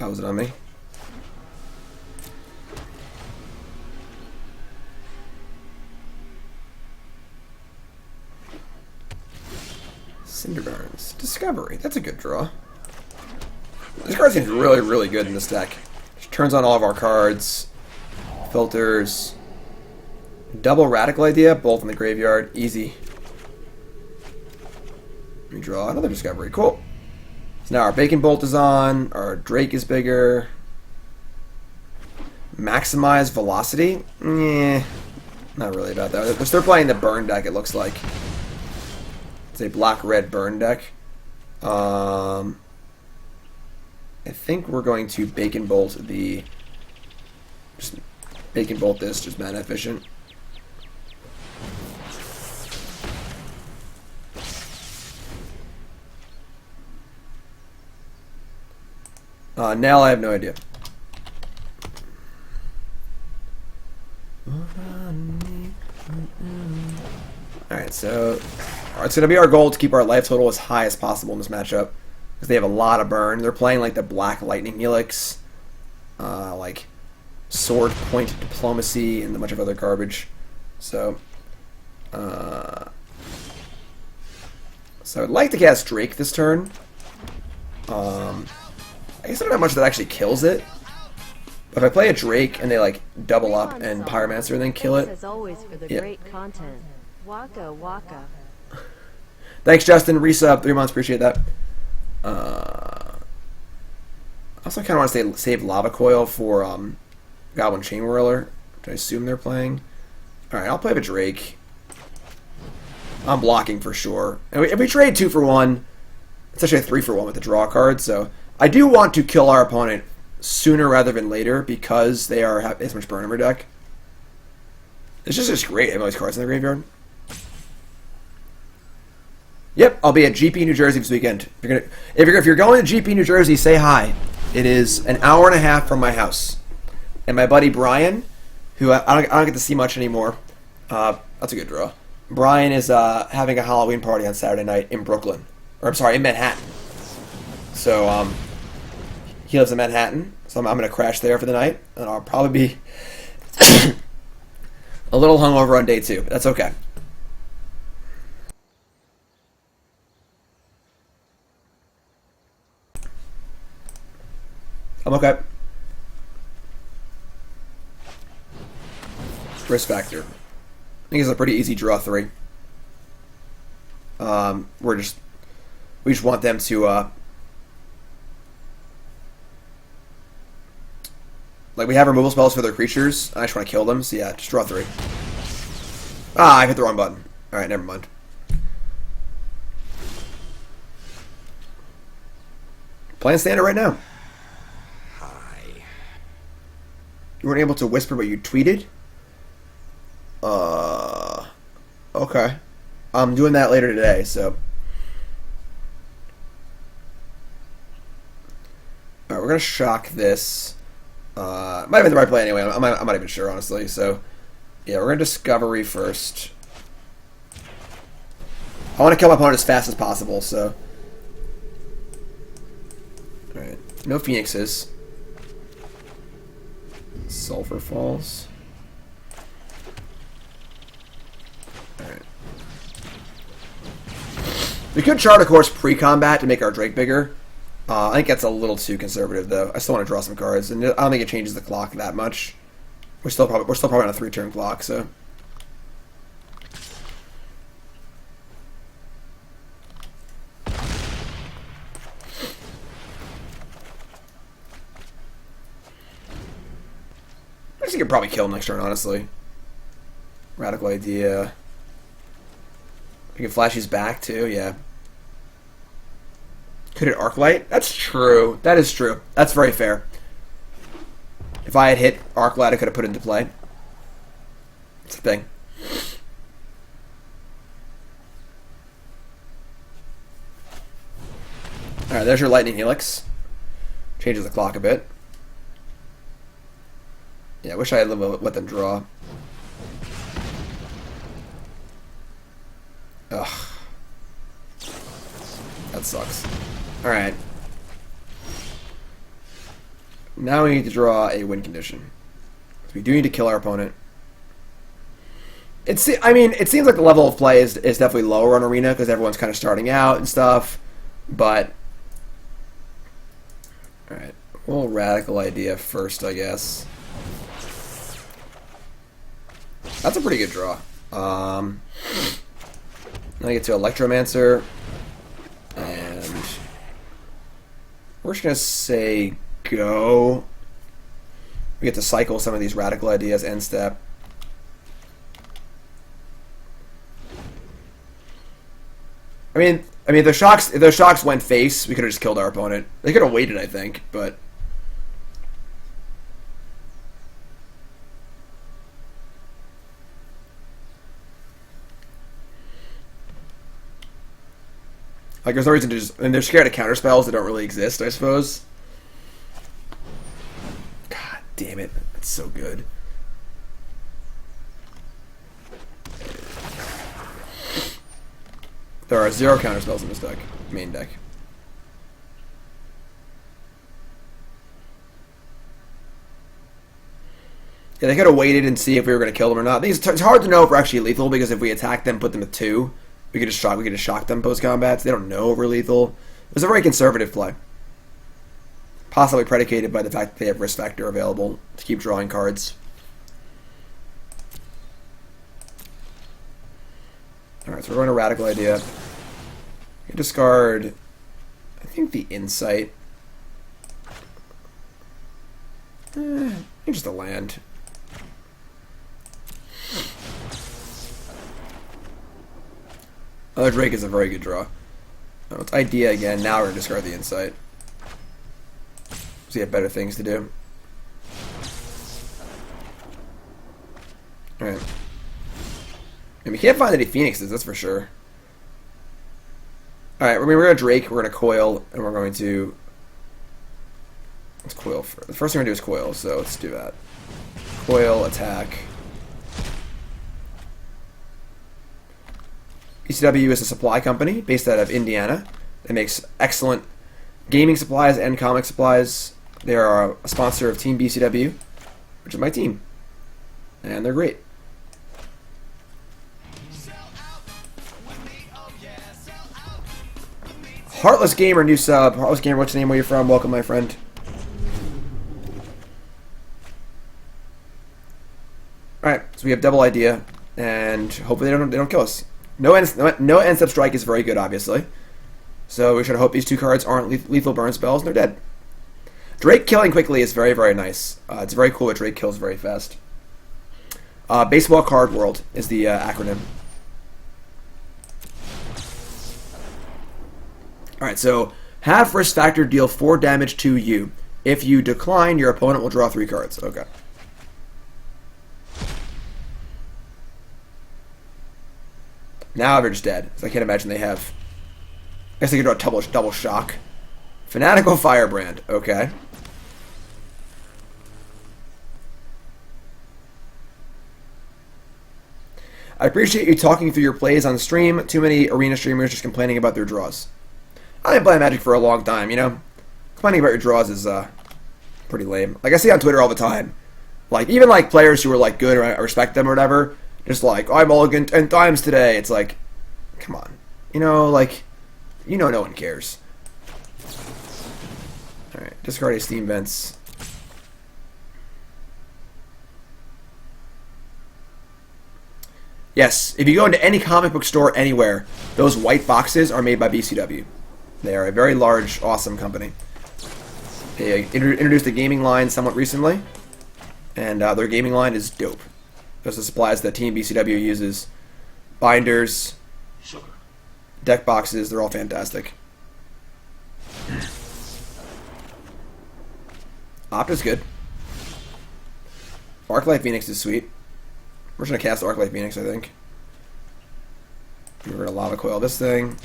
Oh, was it on me? Cinderburns. Discovery. That's a good draw. This card seems really, really good in this deck. Just turns on all of our cards. Filters. Double Radical Idea, both in the graveyard. Easy. Let me draw another Discovery. Cool. So now our Bacon Bolt is on. Our Drake is bigger. Maximize Velocity? Not really about that. They're playing the burn deck, it looks like. It's a black-red burn deck. I think we're going to Bacon Bolt the... Just Bacon Bolt this, just mana efficient. Now I have no idea. Alright, so it's going to be our goal to keep our life total as high as possible in this matchup. Because they have a lot of burn. They're playing like the Black Lightning Helix, like Sword Point Diplomacy, and a bunch of other garbage. So I would like to cast Drake this turn. I guess I don't know how much that actually kills it. But if I play a Drake and they like double up and Pyromancer and then kill it. As always for the great content. Waka waka. Thanks, Justin. Resub, 3 months. Appreciate that. I also kind of want to save Lava Coil for Goblin Chain Whirler, which I assume they're playing. Alright, I'll play a Drake. I'm blocking for sure. And if we trade 2 for 1, it's actually a 3 for 1 with the draw card, so I do want to kill our opponent sooner rather than later because they have so much burn in their deck. It's just great having all these cards in the graveyard. Yep, I'll be at GP New Jersey this weekend. If you're going to GP New Jersey, say hi. It is an hour and a half from my house. And my buddy Brian, who I don't get to see much anymore. That's a good draw. Brian is having a Halloween party on Saturday night in Brooklyn. Or I'm sorry, in Manhattan. So he lives in Manhattan. So I'm going to crash there for the night. And I'll probably be a little hungover on day 2. But that's okay. I'm okay. Risk factor. I think it's a pretty easy draw 3. We just want them to like, we have removal spells for their creatures. I just want to kill them, so yeah, just draw 3. Ah, I hit the wrong button. Alright, never mind. Playing standard right now. Hi. You weren't able to whisper, but you tweeted? Okay. I'm doing that later today, so. Alright, we're gonna shock this. Might have been the right play anyway. I'm not even sure, honestly. So, yeah, we're gonna Discovery first. I want to kill my opponent as fast as possible, so. Alright. No Phoenixes. Sulfur Falls. Alright. We could chart a course pre-combat to make our Drake bigger. I think that's a little too conservative, though. I still want to draw some cards, and I don't think it changes the clock that much. We're still probably on a 3-turn clock, so. I guess you could probably kill him next turn, honestly. Radical idea. We can flash his back, too, yeah. Could it Arclight? That's true. That is true. That's very fair. If I had hit Arclight, I could have put it into play. It's a thing. Alright, there's your Lightning Helix. Changes the clock a bit. Yeah, I wish I had let them draw. Ugh. That sucks. Alright. Now we need to draw a win condition. We do need to kill our opponent. It seems like the level of play is definitely lower on Arena because everyone's kind of starting out and stuff. But alright. We'll Radical Idea first, I guess. That's a pretty good draw. Then I get to Electromancer. And we're just going to say go. We get to cycle some of these Radical Ideas end step. I mean, if those shocks went face, we could have just killed our opponent. They could have waited, I think, but. Like, there's no reason to just. And they're scared of counter spells that don't really exist, I suppose. God damn it. That's so good. There are 0 counter spells in this deck. Main deck. Yeah, they could have waited and see if we were going to kill them or not. It's hard to know if we're actually lethal because if we attack them, put them at 2. We could just shock them post combat. So they don't know we're lethal. It was a very conservative play, possibly predicated by the fact that they have risk factor available to keep drawing cards. All right, so we're going to Radical Idea. We discard, I think, the Insight. Just a land. Another Drake is a very good draw. Oh, it's Idea again. Now we're going to discard the Insight. So you have better things to do. Alright. And we can't find any Phoenixes, that's for sure. Alright, we're going to Drake, we're going to Coil, and we're going to... Let's Coil first. The first thing we're going to do is Coil, so let's do that. Coil, attack. ECW is a supply company based out of Indiana that makes excellent gaming supplies and comic supplies. They are a sponsor of Team BCW, which is my team. And they're great. Heartless Gamer, new sub. Heartless Gamer, what's your name? Where you from? Welcome, my friend. So we have double idea, and hopefully they don't kill us. No end step strike is very good, obviously. So we should hope these two cards aren't lethal burn spells, and they're dead. Drake killing quickly is very, very nice. It's very cool that Drake kills very fast. Baseball Card World is the acronym. Alright, so have risk factor deal 4 damage to you. If you decline, your opponent will draw 3 cards. Okay. Now they're just dead. So I can't imagine they have... I guess they could draw a double shock. Fanatical Firebrand. Okay. I appreciate you talking through your plays on stream. Too many arena streamers just complaining about their draws. I've been playing Magic for a long time, you know? Complaining about your draws is pretty lame. Like, I see on Twitter all the time. Like, even, like, players who are, like, good or I respect them or whatever, just like, I mulliganed 10 times today. It's like, come on. You know, like, you know no one cares. Alright, discard a Steam Vents. Yes, if you go into any comic book store anywhere, those white boxes are made by BCW. They are a very large, awesome company. They introduced a gaming line somewhat recently, and their gaming line is dope. There's the supplies that Team BCW uses. Binders, deck boxes, they're all fantastic. Opta's good. Arclight Phoenix is sweet. We're just going to cast Arclight Phoenix, I think. We're going to Lava Coil this thing.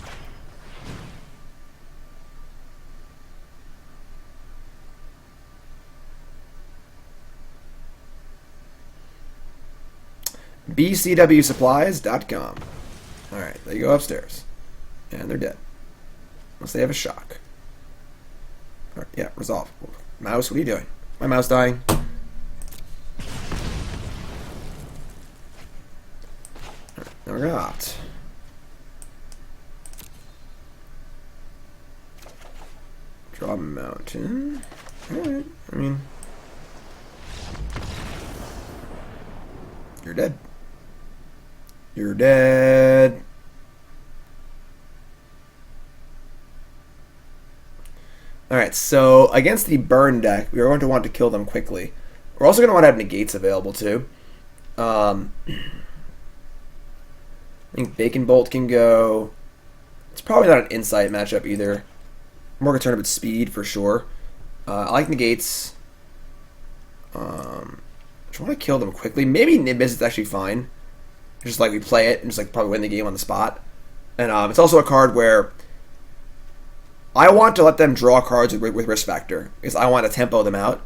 BCWSupplies.com. Alright, they go upstairs. And they're dead. Unless they have a shock. Alright, yeah, resolve. Mouse, what are you doing? My mouse dying. Alright, now we're gonna opt. Draw a mountain. Alright, I mean... You're dead. You're dead. Alright, so against the burn deck, we are going to want to kill them quickly. We're also going to want to have negates available too. I think Bacon Bolt can go. It's probably not an insight matchup either. More concerned with speed for sure. I like negates. I want to kill them quickly. Maybe Niv-Mizzet is actually fine. Just like we play it and just like probably win the game on the spot. And it's also a card where I want to let them draw cards with risk factor because I want to tempo them out.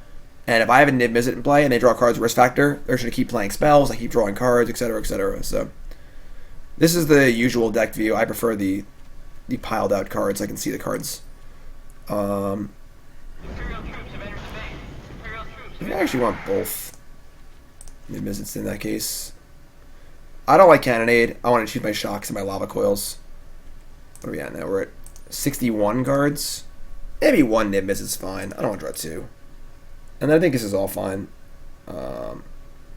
And if I have a Niv-Mizzet in play and they draw cards with risk factor, they're just going to keep playing spells, I keep drawing cards, etc., etc. So this is the usual deck view. I prefer the piled out cards. I can see the cards. I actually want both. Niv-Mizzets in that case. I don't like Cannonade. I want to choose my shocks and my Lava Coils. What are we at now? We're at 61 cards. Maybe one Niv-Mizzet is fine. I don't want to draw 2. And I think this is all fine. I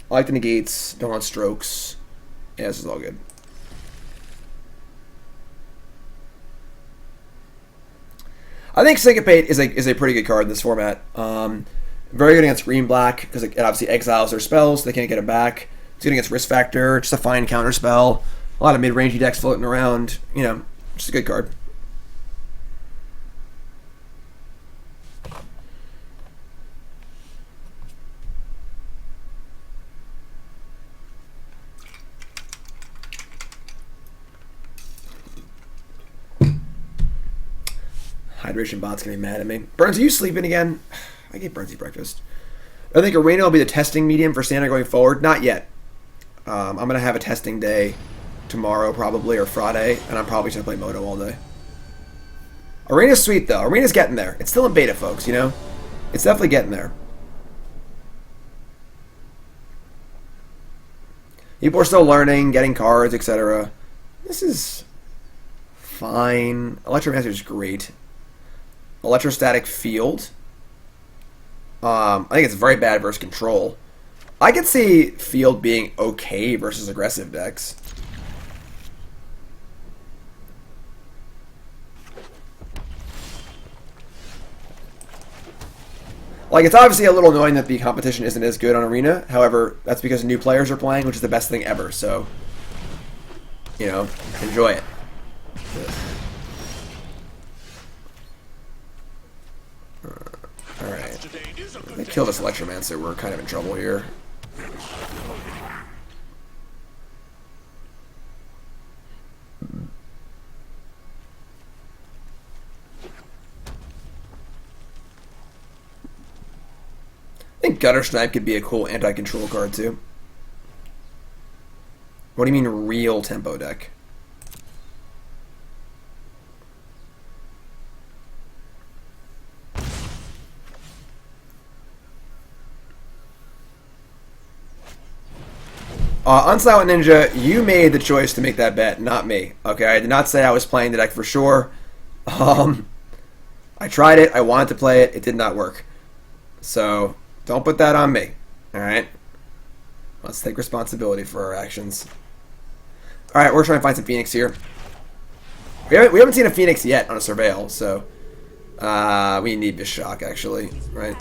like the negates. Don't want strokes. Yeah, this is all good. I think Syncopate is a pretty good card in this format. Very good against green-black, because it obviously exiles their spells, so they can't get it back. It's good against Risk Factor, just a fine counter spell. A lot of mid-rangey decks floating around. You know, just a good card. Hydration bot's gonna be mad at me. Burns, are you sleeping again? I gave Burnsy breakfast. I think Arena will be the testing medium for Standard going forward. Not yet. I'm going to have a testing day tomorrow probably, or Friday, and I'm probably going to play Moto all day. Arena's sweet, though. Arena's getting there. It's still in beta, folks, you know? It's definitely getting there. People are still learning, getting cards, etc. This is fine. Electromancer is great. Electrostatic Field. I think it's very bad versus control. I could see field being okay versus aggressive decks. Like, it's obviously a little annoying that the competition isn't as good on Arena. However, that's because new players are playing, which is the best thing ever. So, you know, enjoy it. Alright. They kill this Electromancer. We're kind of in trouble here. I think Gutter Snipe could be a cool anti-control card too. What do you mean real tempo deck? Unsilent Ninja, you made the choice to make that bet, not me. Okay, I did not say I was playing the deck for sure. I tried it, I wanted to play it, it did not work. So, don't put that on me. Alright? Let's take responsibility for our actions. Alright, we're trying to find some Phoenix here. We haven't seen a Phoenix yet on a Surveil, so we need this shock, actually, right?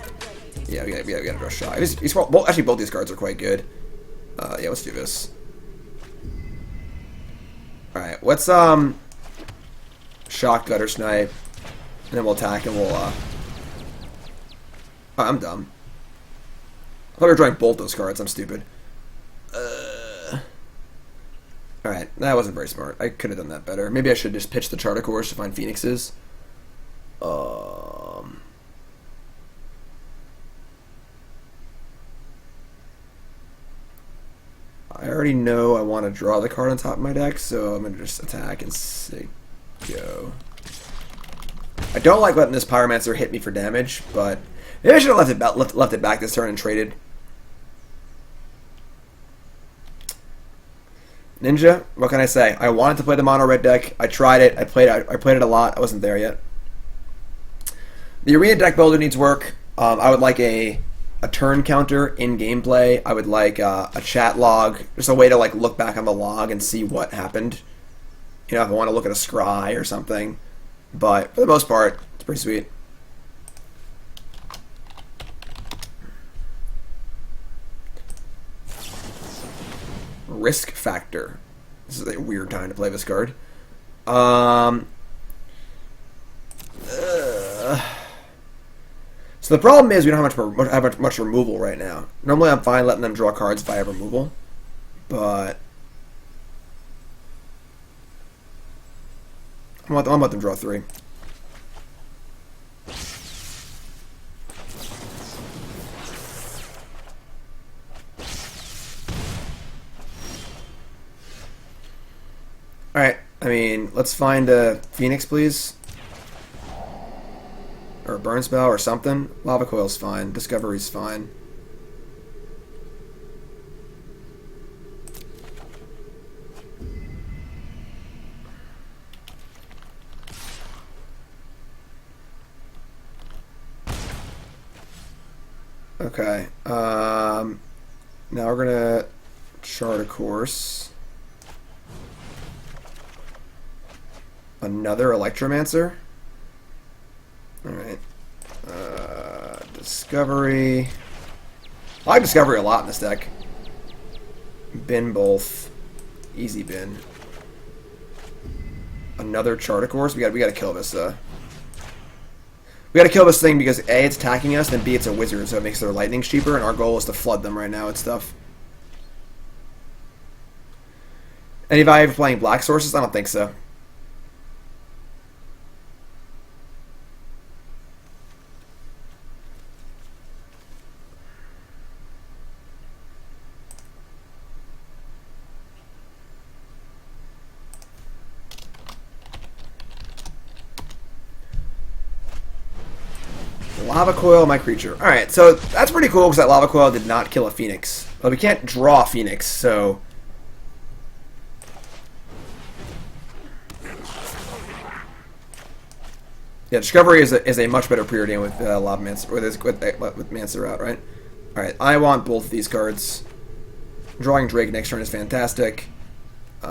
Yeah, we gotta draw shock. Well, actually, both these cards are quite good. Yeah, let's do this. Alright, let's shock Gutter Snipe, and then we'll attack, and we'll oh, I'm dumb. I thought we were drawing both those cards. I'm stupid. Alright, that wasn't very smart. I could have done that better. Maybe I should just pitch the Charter Course to find Phoenixes. I already know I want to draw the card on top of my deck, so I'm going to just attack and say go. I don't like letting this Pyromancer hit me for damage, but maybe I should have left it back this turn and traded. Ninja, what can I say? I wanted to play the mono red deck. I tried it. I played it a lot. I wasn't there yet. The arena deck builder needs work. I would like a turn counter in gameplay. I would like a chat log, just a way to like look back on the log and see what happened. You know, if I want to look at a scry or something. But for the most part, it's pretty sweet. Risk factor. This is a weird time to play this card. So the problem is we don't have much removal right now. Normally I'm fine letting them draw cards if I have removal, but I'm gonna let them draw 3. Alright, I mean, let's find a Phoenix, please. Or a Burn Spell or something. Lava Coil's fine. Discovery's fine. Okay. Now we're gonna chart a course. Another Electromancer. Alright. Discovery. I like Discovery a lot in this deck. Bin both. Easy bin. Another Charter Course. We gotta kill this. We gotta kill this thing because A, it's attacking us, and B, it's a wizard, so it makes their lightnings cheaper, and our goal is to flood them right now with stuff. Any value for playing black sources? I don't think so. Lava Coil, my creature. Alright, so that's pretty cool because that Lava Coil did not kill a Phoenix. But we can't draw a Phoenix, so... Yeah, Discovery is a much better preordain with Lava Mancer, with Mancer out, right? Alright, I want both of these cards. Drawing Drake next turn is fantastic. You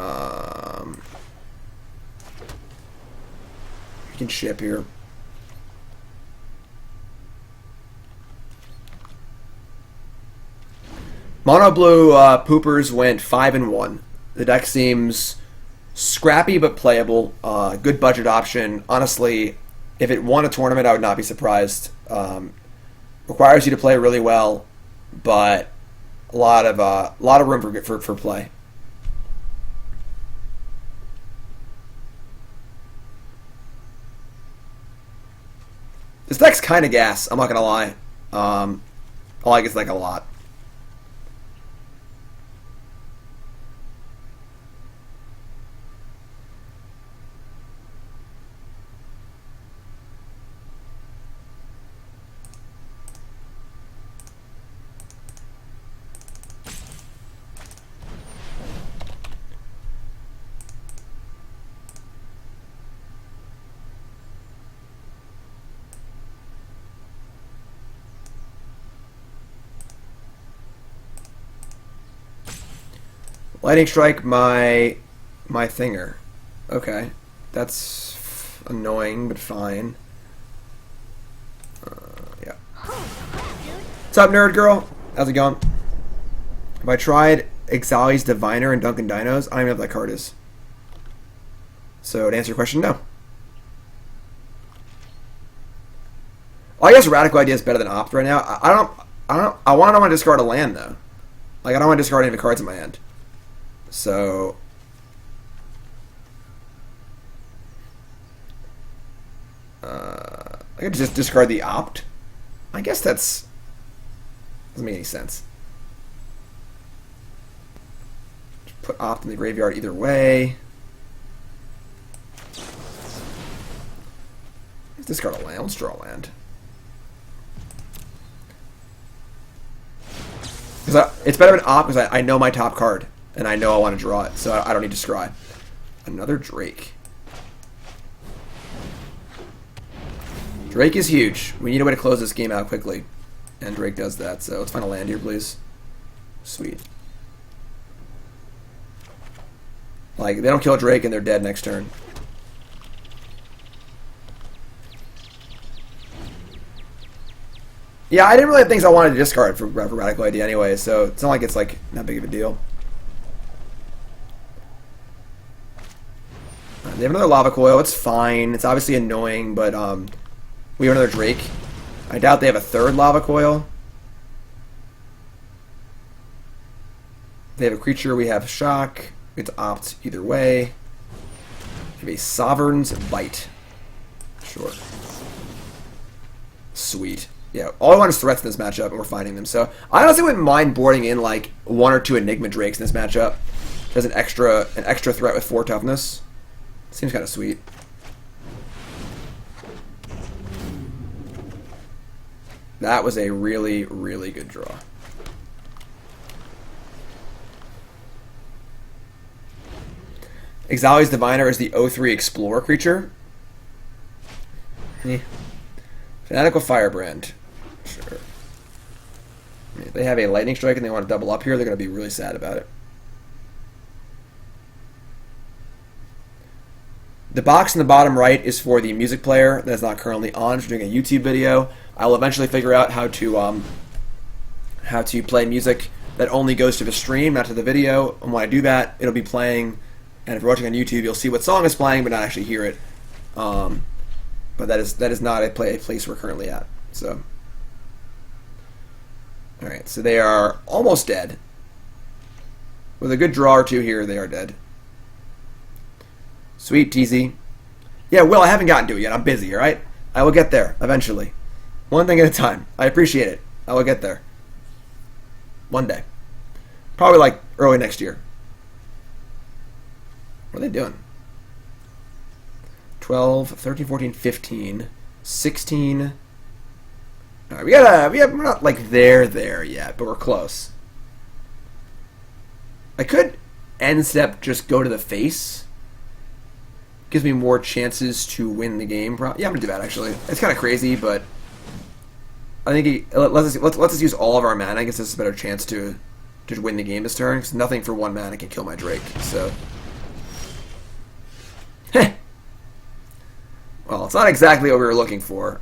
can ship here. Mono blue poopers went 5-1. The deck seems scrappy but playable. Good budget option. Honestly, if it won a tournament, I would not be surprised. Requires you to play really well, but a lot of room for play. This deck's kind of gas. I'm not gonna lie. I like this deck a lot. Lightning Strike my thinger. Okay. That's annoying, but fine. Yeah. What's up, nerd girl? How's it going? Have I tried Exali's Diviner and Dunkin' Dinos? I don't even know what that card is. So to answer your question, no. Well, I guess Radical Idea is better than Opt right now. I want to discard a land though. Like I don't want to discard any of the cards in my hand. So I could just discard the Opt. I guess that's doesn't make any sense. Just put Opt in the graveyard either way. Let's discard a land. Let's draw a land. It's better than Opt because I know my top card. And I know I want to draw it, so I don't need to scry. Another Drake. Drake is huge. We need a way to close this game out quickly. And Drake does that, so let's find a land here, please. Sweet. Like, they don't kill Drake and they're dead next turn. Yeah, I didn't really have things I wanted to discard for Radical Idea anyway, so it's not like it's like not big of a deal. They have another Lava Coil. It's fine. It's obviously annoying, but we have another Drake. I doubt they have a third Lava Coil. They have a creature. We have Shock. We have to Opt either way. We have a Sovereign's Bite. Sure. Sweet. Yeah, all I want is threats in this matchup, and we're finding them. So I honestly wouldn't mind boarding in like 1 or 2 Enigma Drakes in this matchup. There's an extra threat with 4 toughness. Seems kind of sweet. That was a really, really good draw. Exali's Diviner is the 0/3 Explorer creature. Fanatical Firebrand. Sure. If they have a Lightning Strike and they want to double up here, they're going to be really sad about it. The box in the bottom right is for the music player that's not currently on. We're doing a YouTube video. I will eventually figure out how to play music that only goes to the stream, not to the video. And when I do that, it'll be playing. And if you're watching on YouTube, you'll see what song is playing, but not actually hear it. But that is not a place we're currently at. So, all right. So they are almost dead. With a good draw or two here, they are dead. Sweet, TZ. Yeah, Will, I haven't gotten to it yet. I'm busy, all right? I will get there, eventually. One thing at a time. I appreciate it. I will get there. One day. Probably like early next year. What are they doing? 12, 13, 14, 15, 16. All right, we're not like there yet, but we're close. I could end step just go to the face. Gives me more chances to win the game. Yeah, I'm going to do that, actually. It's kind of crazy, but I think let's just use all of our mana. I guess this is a better chance to win the game this turn, because nothing for 1 mana can kill my Drake. So, heh. Well, it's not exactly what we were looking for.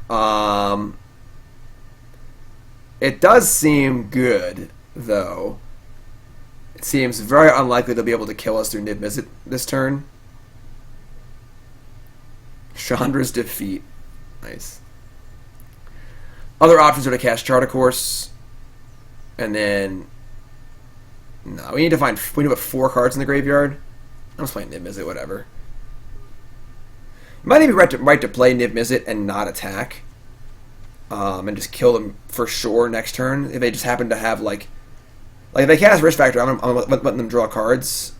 It does seem good, though. It seems very unlikely they'll be able to kill us through Niv-Mizzet this turn. Chandra's Defeat. Nice. Other options are to cast Chart, of course. And then... No, we need to put 4 cards in the graveyard. I'm just playing Niv-Mizzet, whatever. You might even be right to play Niv-Mizzet and not attack. And just kill them for sure next turn. If they just happen to have, like if they cast Risk Factor, I'm letting them draw cards.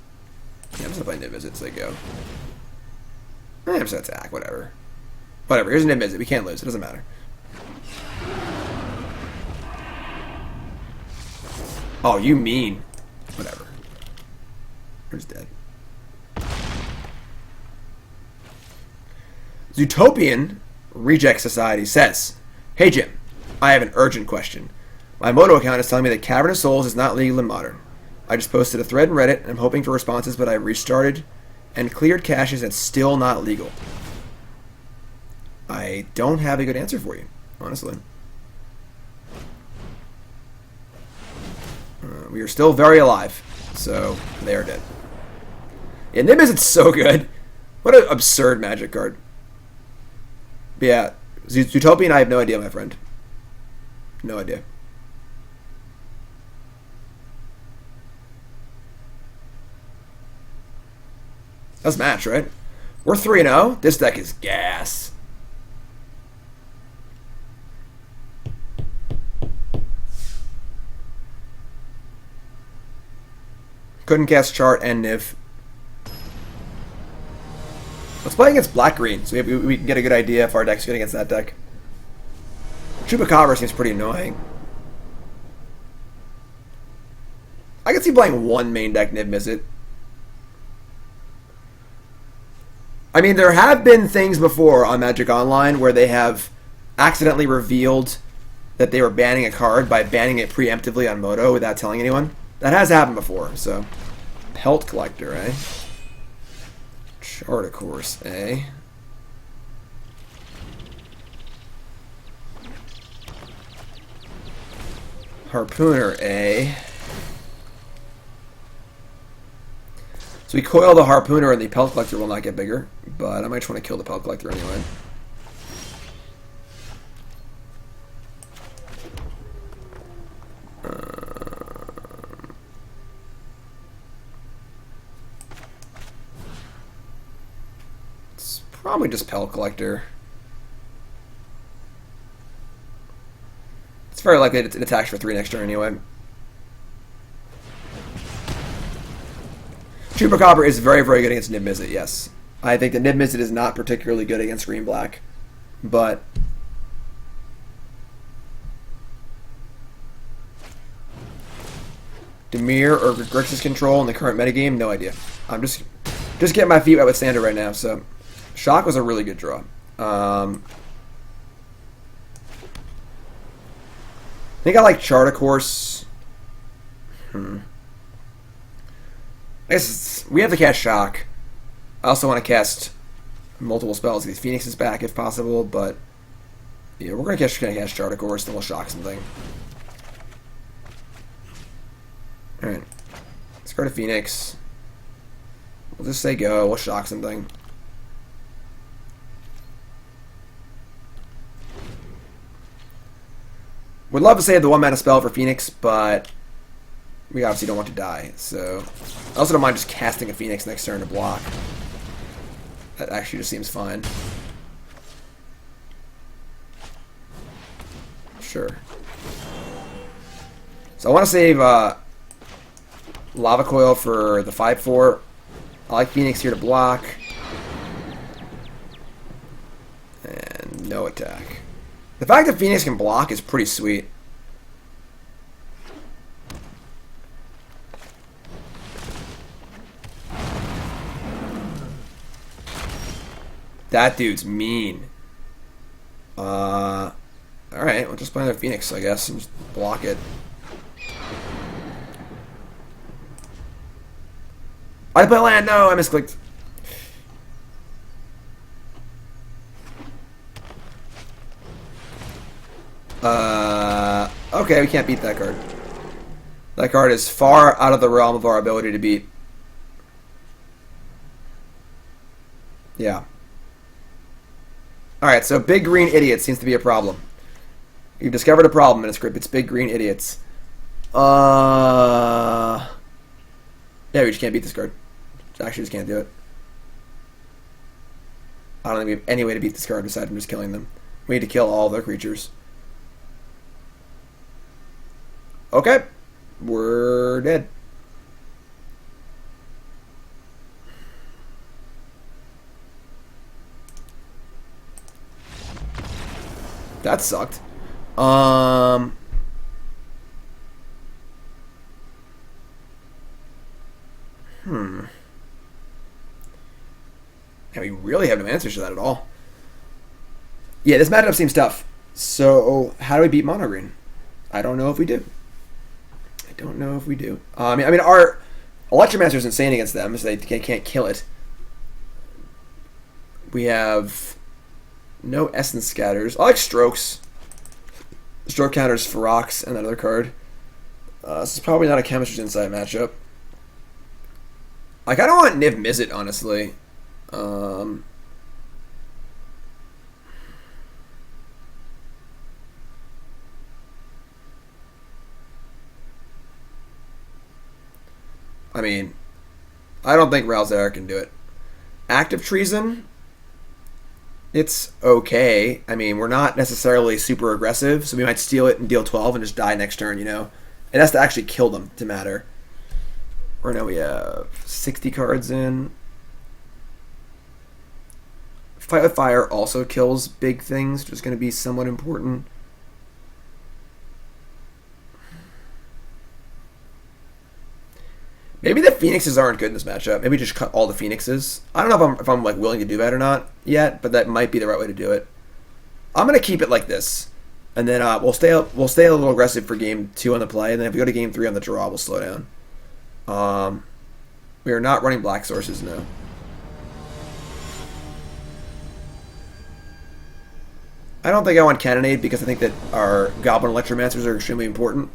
Yeah, I'm just going to play Niv-Mizzet as they go. I'm just going to attack, whatever. Whatever, here's a Niv-Mizzet. We can't lose, it doesn't matter. Oh, you mean. Whatever. Who's dead? Zootopian Reject Society says, "Hey Jim, I have an urgent question. My Moto account is telling me that Cavern of Souls is not legal in Modern. I just posted a thread in Reddit and I'm hoping for responses, but I restarted and cleared caches and still not legal. I don't have a good answer for you, honestly. We are still very alive, so they are dead. Yeah, Niv-Mizzet's so good. What an absurd Magic card. But yeah, Zootopian, I have no idea, my friend. No idea. That's match, right? We're 3-0. This deck is gas. Couldn't cast Chart and Niv. Let's play against Black-Green, so we can get a good idea if our deck's good against that deck. Chupacabra seems pretty annoying. I could see playing one main deck Niv-Mizzet. I mean, there have been things before on Magic Online where they have accidentally revealed that they were banning a card by banning it preemptively on Moto without telling anyone. That has happened before, so... Pelt Collector, eh? Chart, of course, eh? Harpooner, eh? So we coil the Harpooner and the Pelt Collector will not get bigger, but I might just want to kill the Pelt Collector anyway. It's probably just Pelt Collector. It's very likely it attacks for 3 next turn anyway. Chupacabra is very, very good against Niv-Mizzet, yes. I think that Niv-Mizzet is not particularly good against green-black, but... Dimir or Grixis control in the current metagame? No idea. I'm just getting my feet wet with Standard right now, so... Shock was a really good draw. I think I like Chart, of course. I guess we have to cast Shock. I also want to cast multiple spells. These Phoenix is back if possible, but yeah, we're gonna cast Chart, of course. Then we'll Shock something. All right, let's go to Phoenix. We'll just say go. We'll Shock something. Would love to save the 1-mana spell for Phoenix, but we obviously don't want to die, so... I also don't mind just casting a Phoenix next turn to block. That actually just seems fine. Sure. So I want to save Lava Coil for the 5/4. I like Phoenix here to block. And no attack. The fact that Phoenix can block is pretty sweet. That dude's mean. Alright, we'll just play another Phoenix, I guess, and just block it. I play land! No, I misclicked. Okay, we can't beat that card. That card is far out of the realm of our ability to beat. Yeah. Alright, so big green idiot seems to be a problem. You've discovered a problem in this group. It's big green idiots. Yeah, we just can't beat this card. Actually, just can't do it. I don't think we have any way to beat this card besides from just killing them. We need to kill all their creatures. Okay. We're dead. That sucked. Yeah, we really have no answers to that at all. Yeah, this matchup seems tough. So, how do we beat mono green? I don't know if we do. I don't know if we do. I mean, our Electromancer is insane against them, so they can't kill it. We have no Essence Scatters. I like Strokes. Stroke counters Ferox and that other card. This is probably not a Chemister's Insight matchup. Like, I don't want Niv-Mizzet, honestly. I mean, I don't think Ralzar can do it. Active Treason, it's okay. I mean, we're not necessarily super aggressive, so we might steal it and deal 12 and just die next turn, you know? It has to actually kill them to matter. Right now we have 60 cards in. Fight with Fire also kills big things, which is going to be somewhat important. Maybe the Phoenixes aren't good in this matchup. Maybe just cut all the Phoenixes. I don't know if I'm like willing to do that or not yet, but that might be the right way to do it. I'm gonna keep it like this, and then we'll stay a little aggressive for game 2 on the play, and then if we go to game 3 on the draw, we'll slow down. We are not running black sources now. I don't think I want Cannonade because I think that our Goblin Electromancers are extremely important,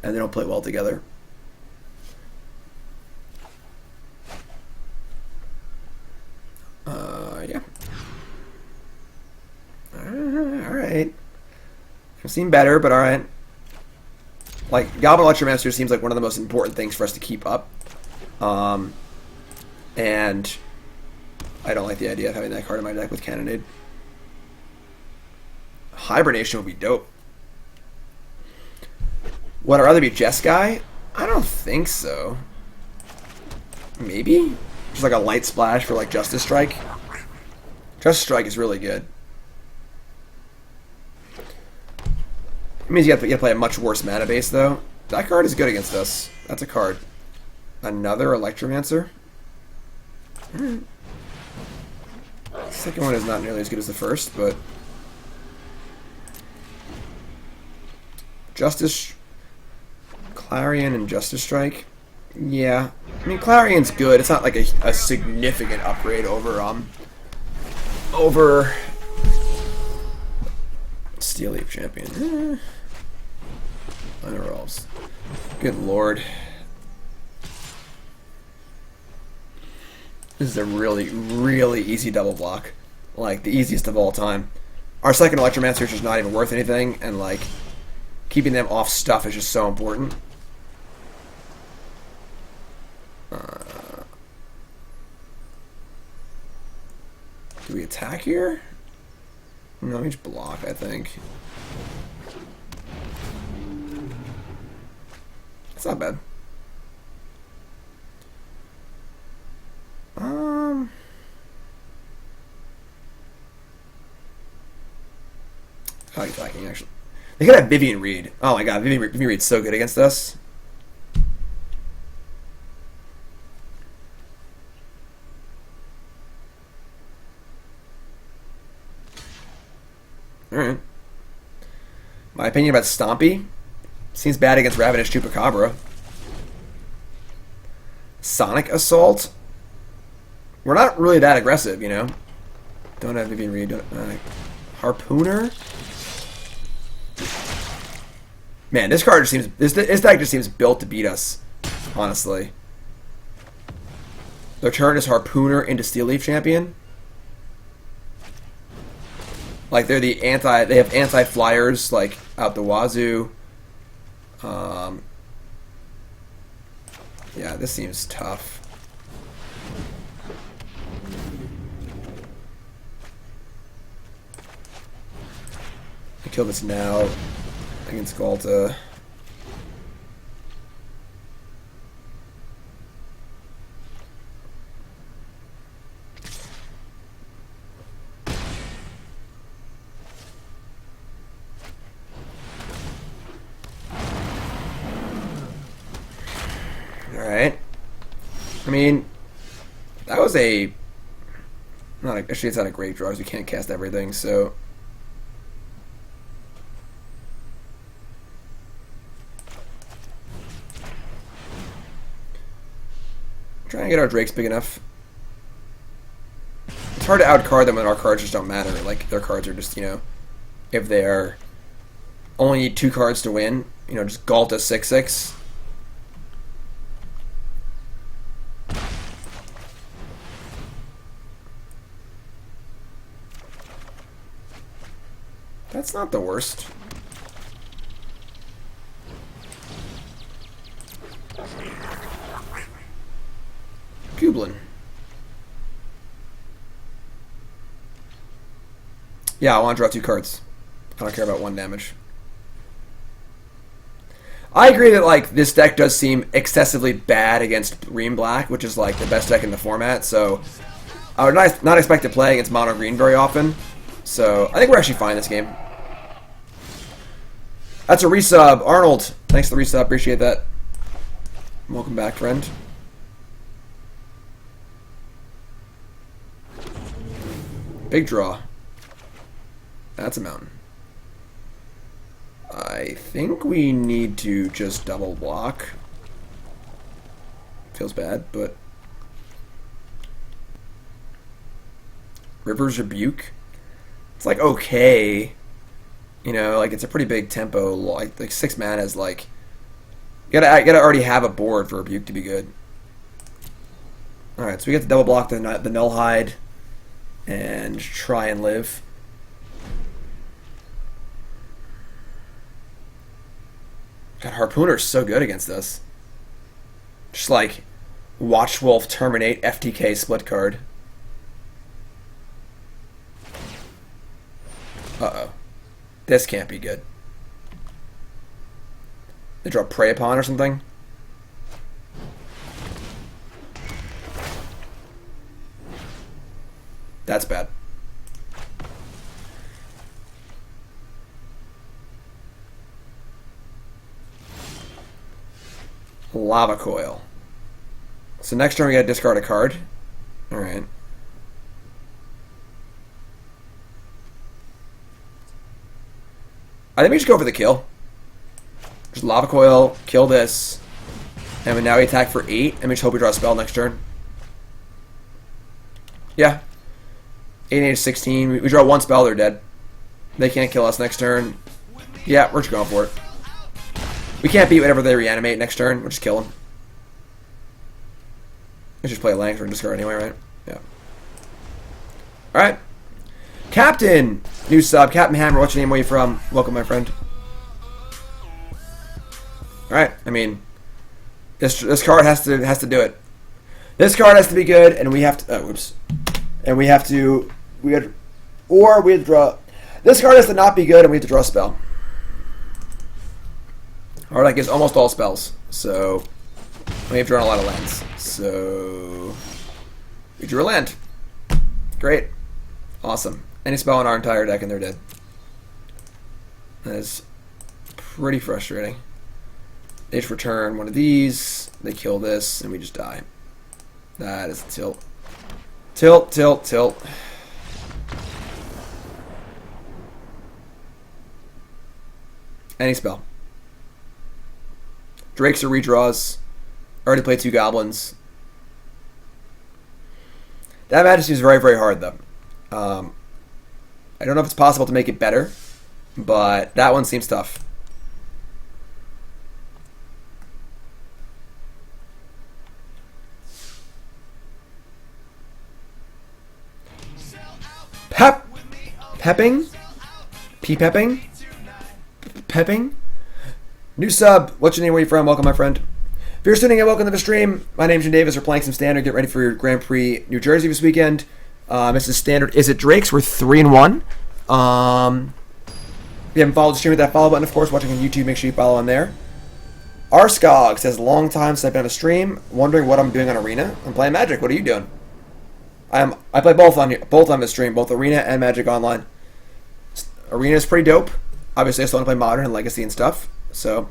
and they don't play well together. Yeah. Alright. I've seen better, but alright. Like, Goblin Electromancer seems like one of the most important things for us to keep up. And I don't like the idea of having that card in my deck with Cannonade. Hibernation would be dope. Would I rather be Jeskai? I don't think so. Maybe? Just like a light splash for like Justice Strike. Justice Strike is really good. It means you have to play a much worse mana base though. That card is good against us. That's a card. Another Electromancer. The second one is not nearly as good as the first, but Justice Clarion and Justice Strike. Yeah, I mean Clarion's good. It's not like a significant upgrade over Steel Leaf Champion. Unrolls. Good lord. This is a really, really easy double block. Like, the easiest of all time. Our second Electromancer is just not even worth anything, and like, keeping them off stuff is just so important. Do we attack here? No, we just block, I think. It's not bad. I like attacking, actually. They could have Vivian Reed. Oh my god, Vivian Reed's so good against us. Alright. My opinion about Stompy. Seems bad against Ravenous Chupacabra. Sonic Assault. We're not really that aggressive, you know. Don't have Vivian Reed. Harpooner. Man, this card just seems... This deck just seems built to beat us, honestly. Their turn is Harpooner into Steel Leaf Champion. Like, they're the anti... They have anti-flyers, like, out the wazoo. Yeah, this seems tough. I kill this now against Galta. Alright. I mean, that was a... actually, it's not a great draw because we can't cast everything, so... Trying to get our Drakes big enough. It's hard to outcard them when our cards just don't matter. Like, their cards are just, you know... If they are... Only need 2 cards to win, you know, just Galta 6/6. That's not the worst. Goblin. Yeah, I want to draw 2 cards. I don't care about 1 damage. I agree that, like, this deck does seem excessively bad against green black, which is like the best deck in the format. So I would not expect to play against mono green very often. So I think we're actually fine this game. That's a resub. Arnold, thanks for the resub. Appreciate that. Welcome back, friend. Big draw. That's a mountain. I think we need to just double block. Feels bad, but... River's Rebuke. It's like okay. You know, like it's a pretty big tempo. Like 6 mana is like... You gotta already have a board for Rebuke to be good. Alright, so we get to double block the Nullhide and try and live. God, Harpooner's so good against us. Just like Watchwolf, Terminate, FTK split card. Uh-oh. This can't be good. They draw Prey Upon or something? That's bad. Lava Coil. So next turn we gotta discard a card. Alright. I think we should go for the kill. Just Lava Coil, kill this. And now we attack for 8, and we just hope we draw a spell next turn. Yeah. 8, 8, 16. We draw 1 spell, they're dead. They can't kill us next turn. Yeah, we're just going for it. We can't beat whatever they reanimate next turn. We'll just kill them. Let's just play a Langford and discard anyway, right? Yeah. Alright. Captain! New sub. Captain Hammer, what's your name? Where you from? Welcome, my friend. Alright, I mean... This card has to do it. This card has to be good, and we have to... Oh, whoops. And we have to... we have to draw... This card has to not be good, and we have to draw a spell. Our deck is almost all spells, so we have drawn a lot of lands. So we drew a land. Great. Awesome. Any spell in our entire deck and they're dead. That is pretty frustrating. They just return one of these, they kill this, and we just die. That is a tilt. Tilt, tilt, tilt. Any spell. Drakes are redraws. Already played 2 goblins. That magic seems very, very hard, though. I don't know if it's possible to make it better, but that one seems tough. Pepping? Pepping? Pepping? New sub. What's your name? Where you from? Welcome, my friend. If you're tuning in, welcome to the stream. My name's Jim Davis. We're playing some Standard. Get ready for your Grand Prix New Jersey this weekend. This is Standard Izzet Drakes. We're 3-1. If you haven't followed the stream, hit that follow button, of course. Watching on YouTube, make sure you follow on there. Arskog says, long time since I've been on a stream. Wondering what I'm doing on Arena. I'm playing Magic. What are you doing? I play both on the stream, both Arena and Magic Online. Arena is pretty dope. Obviously, I still want to play Modern and Legacy and stuff. So,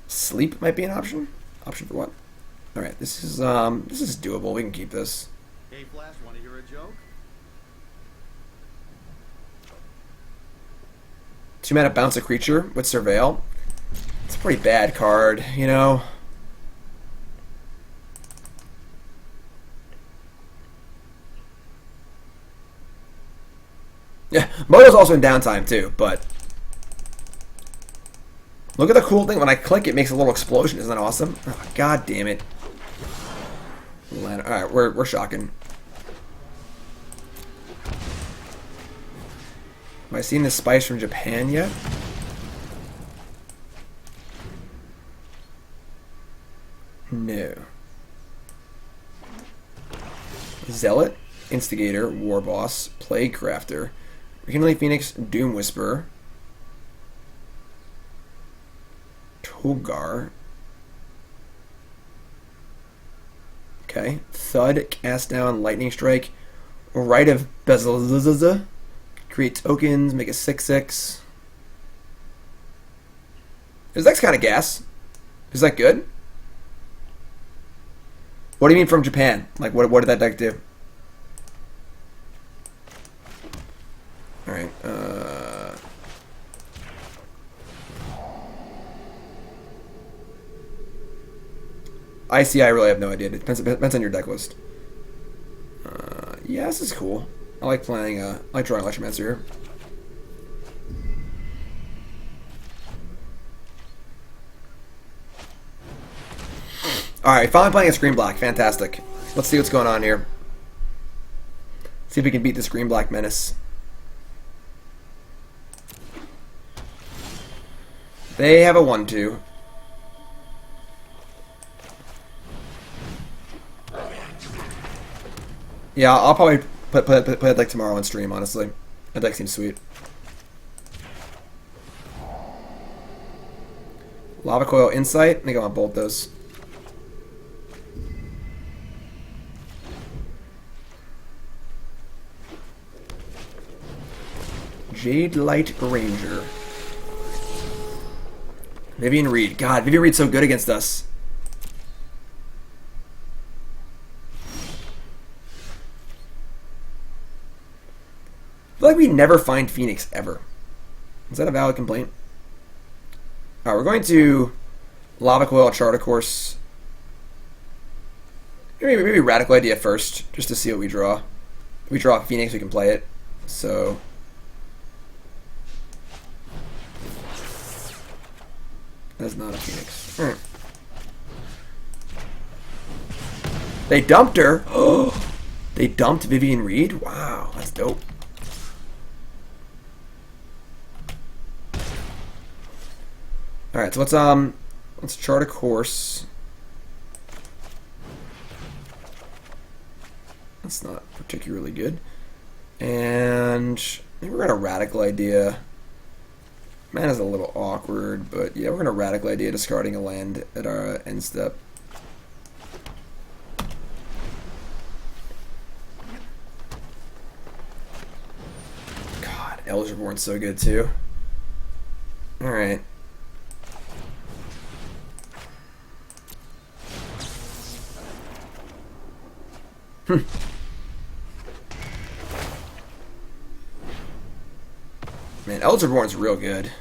sleep might be an option. Option for what? All right, this is doable. We can keep this. Hey, Flash, want to hear a joke? 2 mana bounce a creature with Surveil. It's a pretty bad card, you know. Yeah, Moto's also in downtime too, but look at the cool thing. When I click, it makes a little explosion. Isn't that awesome? Oh, God damn it. Alright, we're shocking. Have I seen this spice from Japan yet? No. Zealot, Instigator, Warboss, Plague Crafter, Arclight Phoenix, Doom Whisperer, Togar. Okay. Thud, Cast Down, Lightning Strike, Rite of Bezelzza, create tokens, make a 6/6. This deck's kind of gas. Is that good? What do you mean from Japan? Like, what did that deck do? Alright, IC, I really have no idea. It depends on your deck list. Yeah, this is cool. I like playing, I like drawing Electromancer here. Alright, finally playing a Screen Black. Fantastic. Let's see what's going on here. See if we can beat this Green Black menace. They have a 1/2. Yeah, I'll probably play that deck tomorrow on stream, honestly. That deck seems sweet. Lava Coil Insight. I think I want both those. Jade Light Ranger. Vivian Reed. God, Vivian Reed's so good against us. I feel like we never find Phoenix ever. Is that a valid complaint? Alright, we're going to Lava Coil, Chart of Course. Maybe Radical Idea first, just to see what we draw. If we draw Phoenix, we can play it. So that's not a Phoenix. They dumped her. Oh, they dumped Vivian Reed. Wow, that's dope. All right, so let's chart a course. That's not particularly good. And I think we're gonna Radical Idea. Mana's a little awkward, but yeah, we're gonna Radical Idea discarding a land at our end step. God, Elders Reborn's so good too. Alright. Man, Elderborn's real good.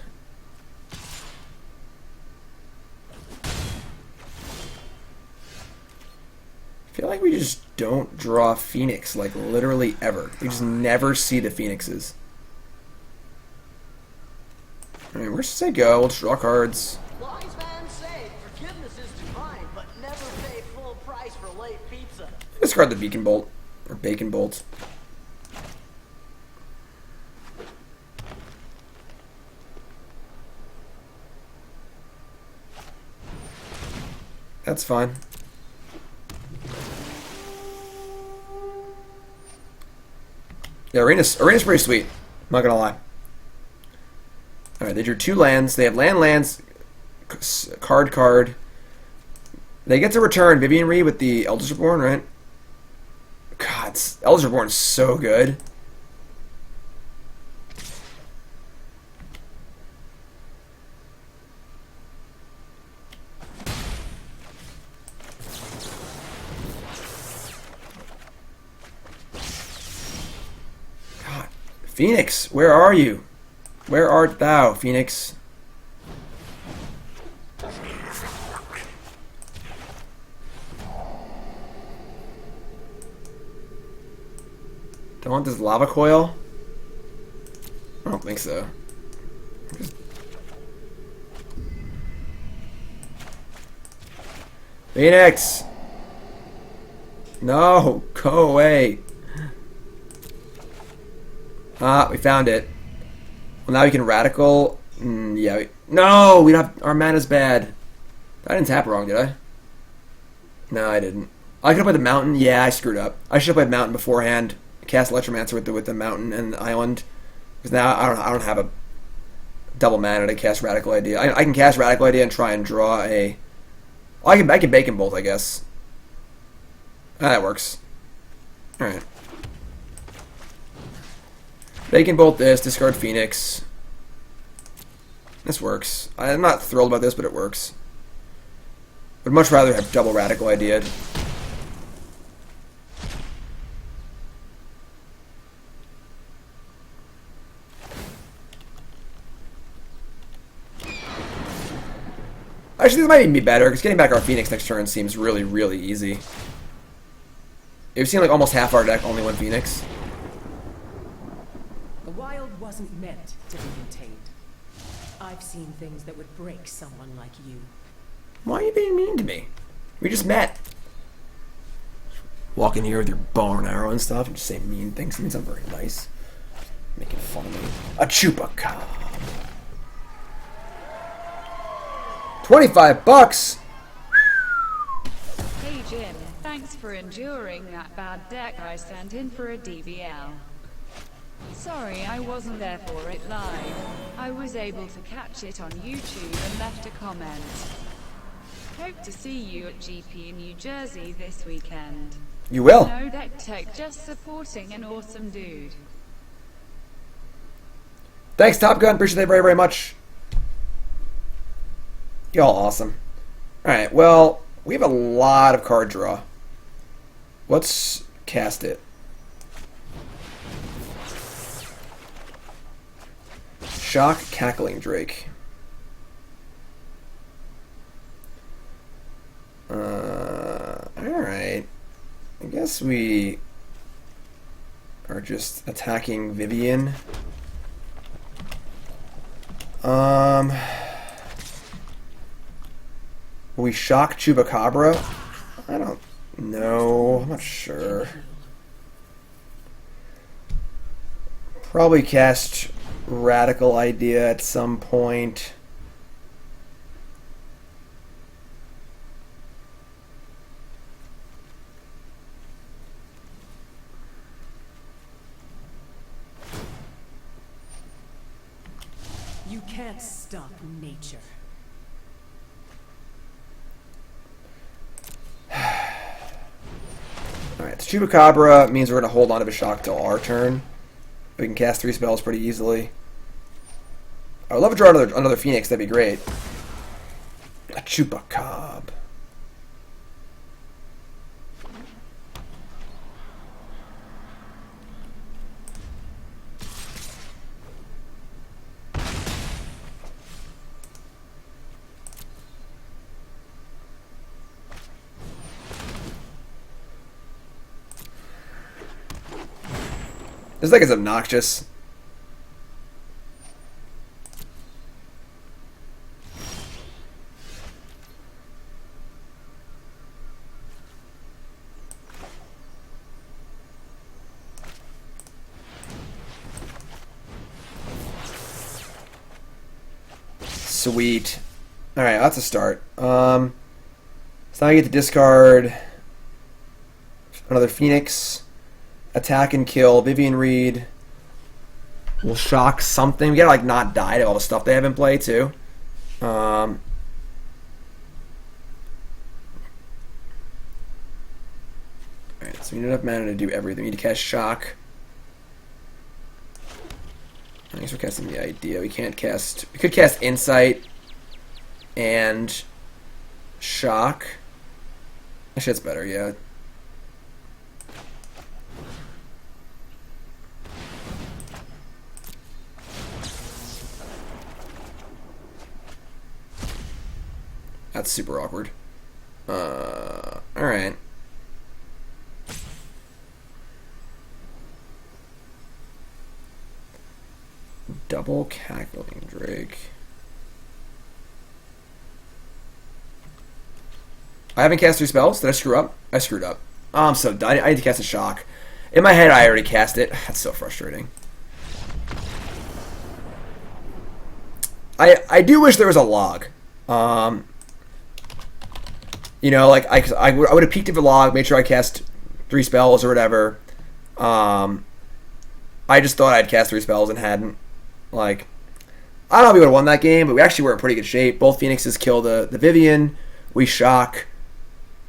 I feel like we just don't draw Phoenix, like, literally ever. We just never see the Phoenixes. Alright, where should I go? Let's draw cards. Wise man say forgiveness is divine, but never pay full price for late pizza. Discard the Beacon Bolt. Or Bacon Bolt. That's fine. Yeah, Arena's pretty sweet. I'm not gonna lie. Alright, they drew 2 lands. They have lands, card. They get to return Vivian Reed with the Elders Reborn, right? God, Elders Reborn is so good. God, Phoenix, where are you? Where art thou, Phoenix? Don't want this Lava Coil? I don't think so. Phoenix! No! Go away! Ah, we found it. Well, now we can Radical. Yeah. No! We don't have. Our mana's bad. I didn't tap wrong, did I? No, I didn't. I could have played the Mountain. Yeah, I screwed up. I should have played Mountain beforehand. Cast Electromancer with the Mountain and the Island. Because now I don't have a double mana to cast Radical Idea. I can cast Radical Idea and try and draw a. Oh, I can Bacon Bolt, I guess. Ah, that works. All right. Bacon Bolt this, discard Phoenix. This works. I'm not thrilled about this, but it works. Would much rather have double Radical Idea. Actually, this might even be better, because getting back our Phoenix next turn seems really, really easy. You've seen like almost half our deck, only one Phoenix. The wild wasn't meant to be contained. I've seen things that would break someone like you. Why are you being mean to me? We just met. Walk in here with your bow and arrow and stuff and just say mean things. It means I'm very nice. Making fun of me. A Chupacabra. $25. Hey Jim, thanks for enduring that bad deck I sent in for a DBL. Sorry I wasn't there for it live. I was able to catch it on YouTube and left a comment. Hope to see you at GP in New Jersey this weekend. You will. No deck tech, just supporting an awesome dude. Thanks, Top Gun. Appreciate that very, very much. Y'all awesome. Alright, well, we have a lot of card draw. Let's cast it. Shock Crackling Drake. Alright. I guess we are just attacking Vivian. Will we shock Chupacabra? I don't know. I'm not sure. Probably cast Radical Idea at some point. You can't stop nature. Alright, so Chupacabra means we're going to hold on to the shock till our turn. We can cast 3 spells pretty easily. I would love to draw another Phoenix, that'd be great. A Chupacabra. This deck is obnoxious. Sweet. Alright, that's a start. So now I get to discard another Phoenix, attack and kill Vivian Reed. We'll shock something. We gotta like not die to all the stuff they have in play too. Alright, so we need enough mana to do everything. We need to cast shock. I guess we're casting the idea. We can't cast. We could cast insight and shock. Actually, that's better. Yeah. That's super awkward. All right. Double Crackling Drake. I haven't cast 3 spells. Did I screw up? I screwed up. Oh, I'm so done. I need to cast a shock. In my head, I already cast it. That's so frustrating. I do wish there was a log. You know, like I would have peeked at the log, made sure I cast 3 spells or whatever. I just thought I'd cast 3 spells and hadn't. Like, I don't know if we would have won that game, but we actually were in pretty good shape. Both Phoenixes kill the Vivian. We shock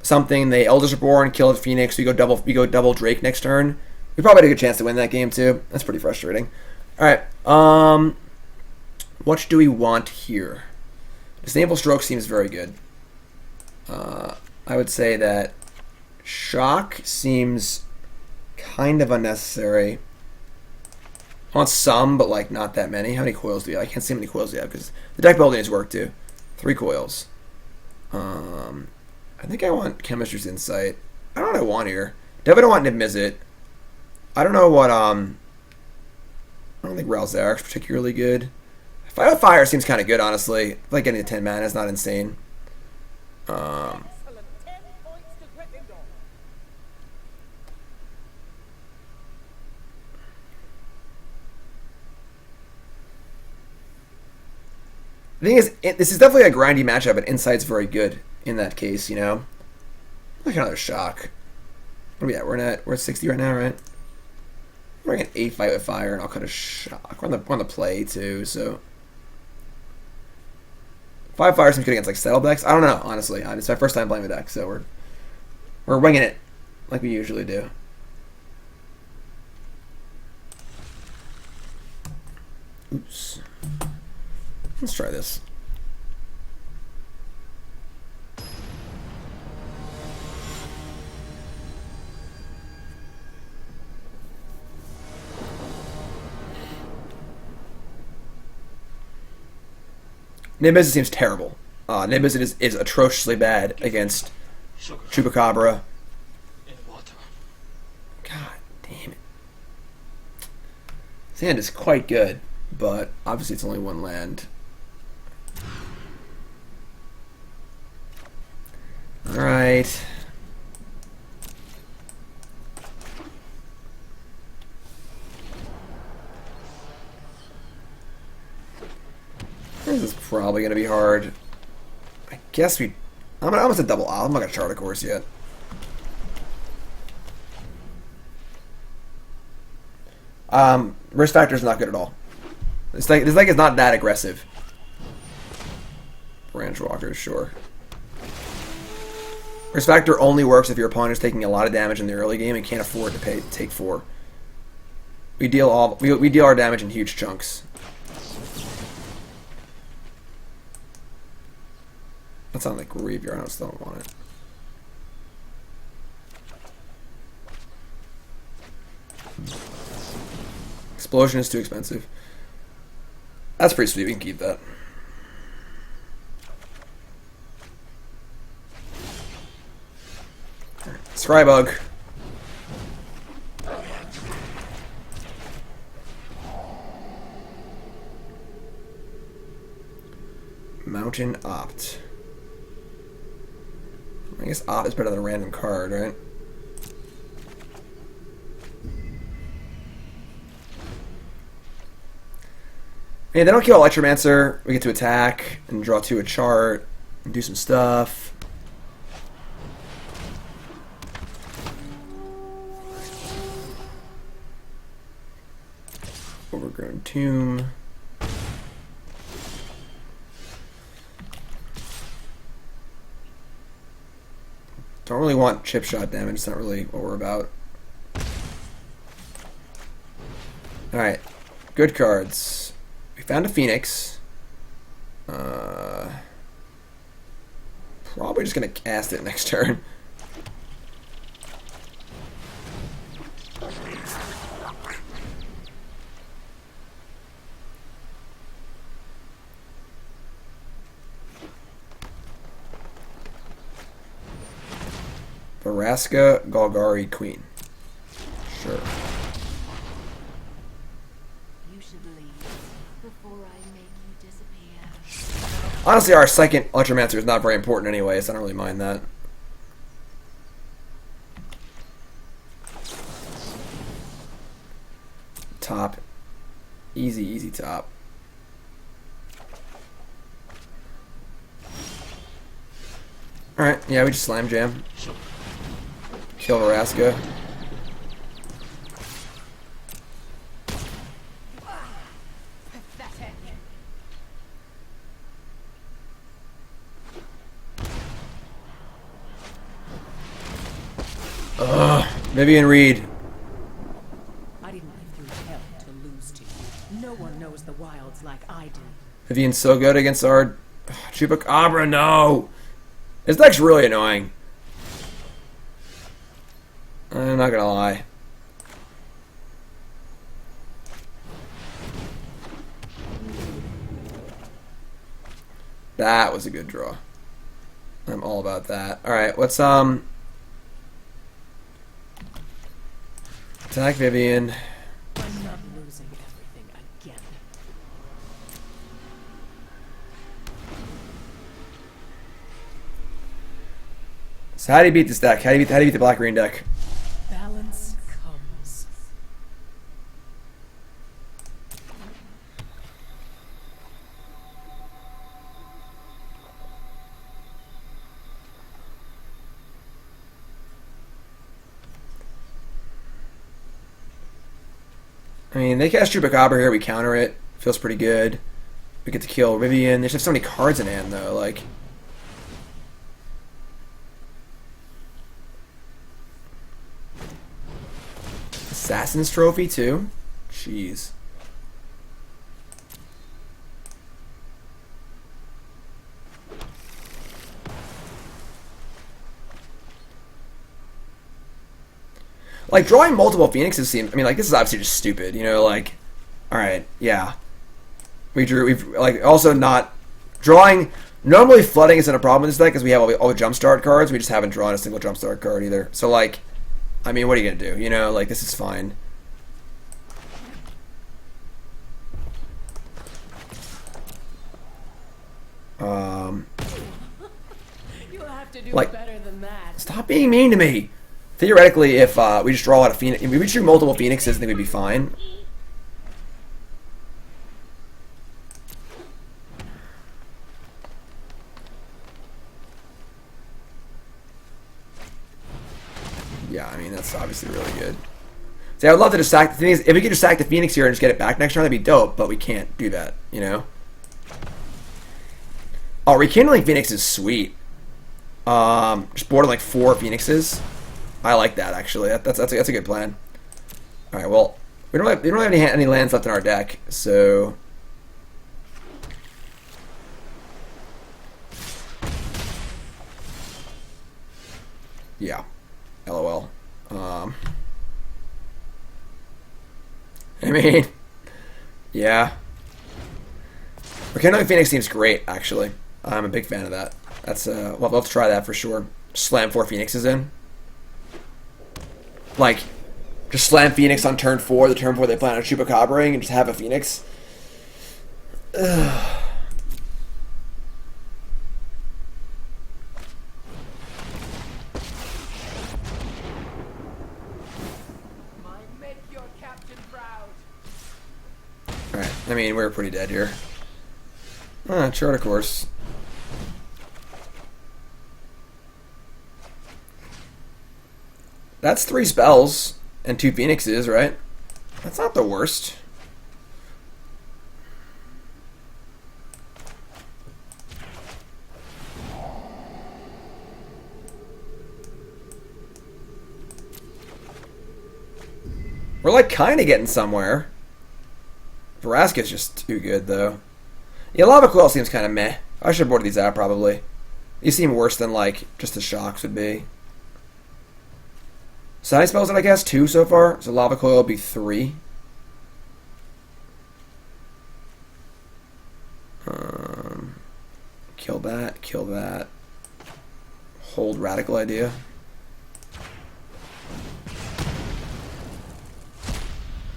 something. The Elders Reborn kill the Phoenix. We go double Drake next turn. We probably had a good chance to win that game too. That's pretty frustrating. All right. What do we want here? Disdainful Stroke seems very good. I would say that shock seems kind of unnecessary. I want some, but like not that many. How many coils do you have? I can't see how many coils you have because the deck building has worked too. 3 coils. I think I want Chemister's Insight. I don't know what I want here. Definitely don't want Niv-Mizzet. I don't know what I don't think Ralzarik's particularly good. Fire seems kind of good, honestly. I feel like getting to 10 mana is not insane. The thing is, this is definitely a grindy matchup, and Insight's very good in that case, you know? Like another shock. What are we at? We're at 60 right now, right? We're going to 8 fight with fire, and I'll cut a shock. We're on the play, too, so... 5 fire seems good against, like, settle decks. I don't know, honestly. It's my first time playing the deck, so we're winging it like we usually do. Oops. Let's try this. Niv-Mizzet seems terrible. Niv-Mizzet is atrociously bad against Chupacabra. God damn it. This hand is quite good, but obviously it's only 1 land. Alright. This is probably going to be hard. I guess I'm almost a double out. I'm not going to chart a course yet. Risk factor is not good at all. This deck is not that aggressive. Branch Walkers, sure. Risk factor only works if your opponent is taking a lot of damage in the early game and can't afford to take 4. We deal our damage in huge chunks. That sounds like Graveyard. I still don't want it. Explosion is too expensive. That's pretty sweet. We can keep that. Scrybug. Mountain Opt. I guess Opt is better than a random card, right? Yeah, they don't kill Electromancer. We get to attack and draw 2 a chart and do some stuff. Overgrown Tomb. Don't really want chip shot damage. It's not really what we're about. Alright. Good cards. We found a Phoenix. Probably just going to cast it next turn. Baraska Golgari Queen. Sure. You should leave before I make you disappear. Honestly, our second Electromancer is not very important anyway, so I don't really mind that. Top. Easy, easy top. Alright, yeah, we just slam jam. Kill Varaska. Vivian Reed. I didn't live through hell to lose to you. No one knows the wilds like I do. Vivian's so good against our Chupacabra, no! This deck's really annoying. I'm not gonna lie. That was a good draw. I'm all about that. Alright, let's attack Vivian. I'm not losing everything again. So how do you beat this deck? How do you beat the black-green deck? Balance comes. I mean, they cast Chupacabra here, we counter it. Feels pretty good. We get to kill Vivian. They just have so many cards in hand, though. Like, Assassin's Trophy, too? Jeez. Like, drawing multiple Phoenixes seems... I mean, like, this is obviously just stupid, you know? Like, alright, yeah. We've, like, also not... Drawing... Normally, flooding isn't a problem in this deck because we have all the Jumpstart cards. We just haven't drawn a single Jumpstart card either. So, like... I mean, what are you gonna do? You know, like, this is fine. You'll have to do Like, better than that. stop being mean to me! Theoretically, if we just draw out a Phoenix... If we drew multiple Phoenixes, I think we'd be fine. Yeah, I mean, that's obviously really good. See, I would love to just sack... The thing is, if we could just sack the Phoenix here and just get it back next turn, that'd be dope, but we can't do that, you know? Oh, Rekindling Phoenix is sweet. Just boarding like 4 Phoenixes. I like that, actually. That's a good plan. Alright, well, we don't have any lands left in our deck, so... Yeah. LOL. I mean... Yeah. Rekindling Phoenix seems great, actually. I'm a big fan of that. That's, we'll have to try that for sure. Slam 4 Phoenixes in. Like, just slam Phoenix on turn 4, the turn 4 they plan on Chupacabra and just have a Phoenix. Ugh. I mean, we're pretty dead here. Chart, of course. That's 3 spells and 2 Phoenixes, right? That's not the worst. We're like kind of getting somewhere. Vraska's just too good, though. Yeah, Lava Coil seems kind of meh. I should have boarded these out, probably. These seem worse than, like, just the shocks would be. So how many spells did I guess? 2 so far? So Lava Coil will be 3. Kill that, kill that. Hold Radical Idea.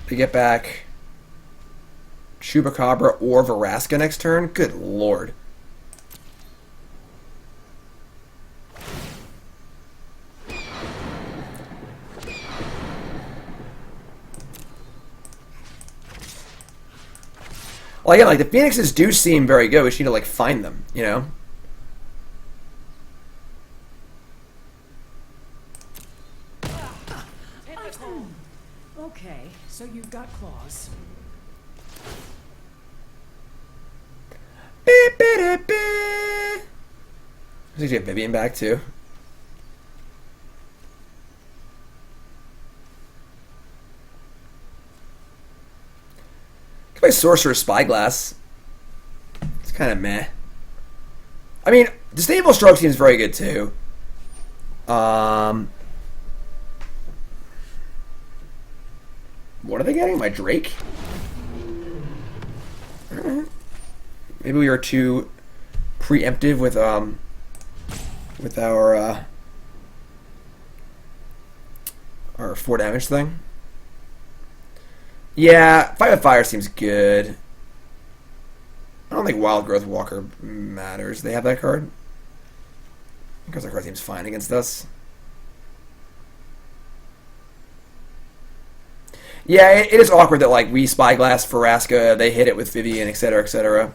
To get back Chupacabra or Vraska next turn? Good lord. Well, again, like, the Phoenixes do seem very good. We just need to, like, find them, you know? Okay, so you've got claws. Beep, beep, beep, beep. Let's get Vivian back, too. Play Sorcerer's Spyglass. It's kind of meh. I mean, Disdainful Stroke seems very good too. What are they getting? My Drake? Alright. Maybe we are too preemptive with our 4 damage thing. Yeah, Fight with Fire seems good. I don't think Wild Growth Walker matters. They have that card? Because that card seems fine against us. Yeah, it is awkward that, like, we Spyglass Vraska, they hit it with Vivian, etc., etc.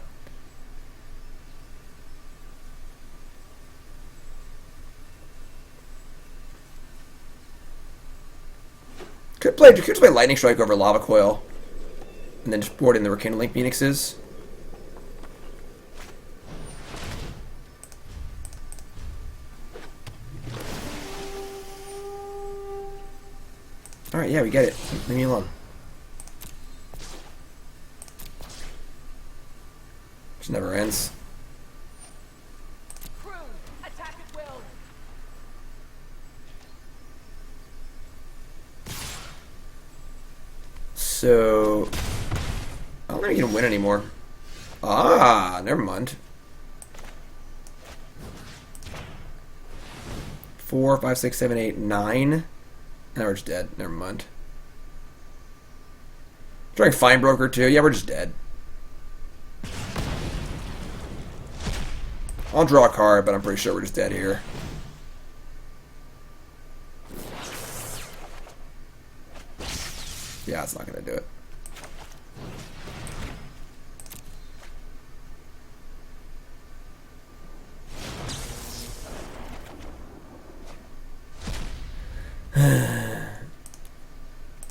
Could just play Lightning Strike over Lava Coil, and then just board in the Rekindling Phoenixes. Alright, yeah, we get it. Leave me alone. Just never ends. Attack at will. So, I don't think we can win anymore. Ah, never mind. 4, 5, 6, 7, 8, 9. Now we're just dead. Never mind. Trying Fine Broker too. Yeah, we're just dead. I'll draw a card, but I'm pretty sure we're just dead here. Yeah, it's not going to do it.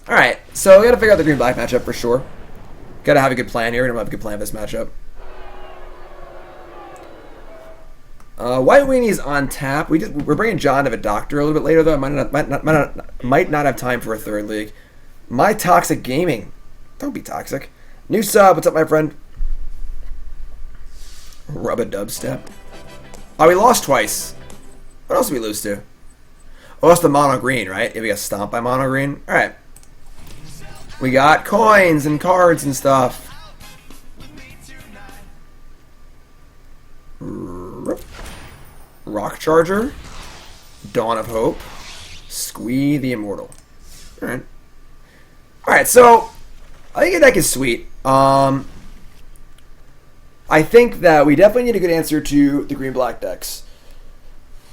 Alright, so we gotta figure out the green-black matchup for sure. Gotta have a good plan here. We don't have a good plan for this matchup. White Weenie's on tap. We're bringing John to the doctor a little bit later, though. I might not have time for a third league. My Toxic Gaming. Don't be toxic. New sub. What's up, my friend? Rub a dubstep. Oh, we lost twice. What else did we lose to? Oh, that's the mono green, right? Yeah, we got stomped by mono green. All right. We got coins and cards and stuff. Rock Charger. Dawn of Hope. Squee the Immortal. Alright. Alright, so I think your deck is sweet. I think that we definitely need a good answer to the green-black decks.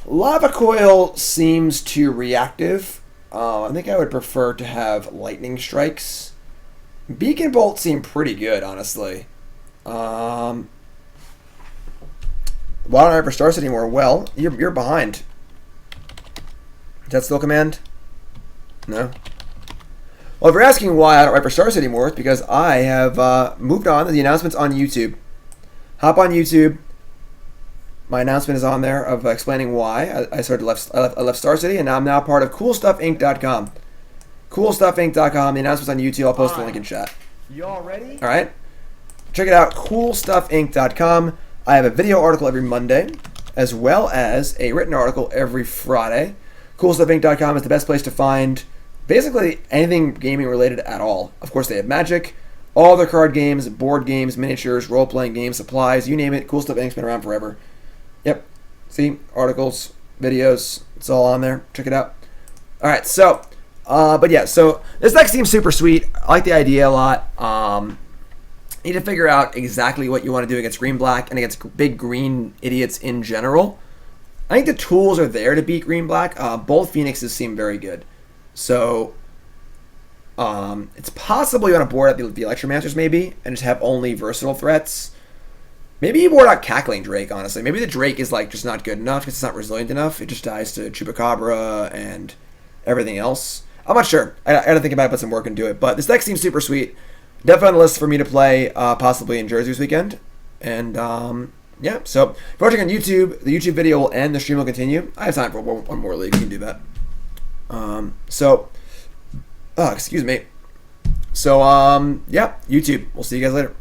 Lava Coil seems too reactive. I think I would prefer to have Lightning Strikes Beacon Bolt seemed pretty good, honestly. Why don't I ever start anymore? Well, you're behind. Is that still command? No. Well, if you're asking why I don't write for stars anymore, it's because I have moved on to the announcements on YouTube. Hop on YouTube. My announcement is on there of explaining why I left Star City, and I'm now part of CoolStuffInc.com. CoolStuffInc.com. The announcements on YouTube. I'll post the link in chat. You all ready? All right. Check it out. CoolStuffInc.com. I have a video article every Monday, as well as a written article every Friday. CoolStuffInc.com is the best place to find basically anything gaming related at all. Of course, they have Magic, all their card games, board games, miniatures, role-playing games, supplies, you name it. Cool Stuff Inc's been around forever. Yep. See? Articles, videos, it's all on there. Check it out. All right, so, but yeah, so this deck seems super sweet. I like the idea a lot. You need to figure out exactly what you want to do against green-black and against big green idiots in general. I think the tools are there to beat green-black. Both Phoenixes seem very good. So, it's possible you want to board out the Electromancers maybe, and just have only versatile threats. Maybe you board out Crackling Drake, honestly. Maybe the Drake is like just not good enough because it's not resilient enough. It just dies to Chupacabra and everything else. I'm not sure. I gotta think about it, put some work into it. But this deck seems super sweet. Definitely on the list for me to play, possibly in Jersey this weekend. And, yeah, so if you're watching on YouTube, the YouTube video will end, the stream will continue. I have time for one more league, you can do that. Excuse me. So, yeah, YouTube. We'll see you guys later.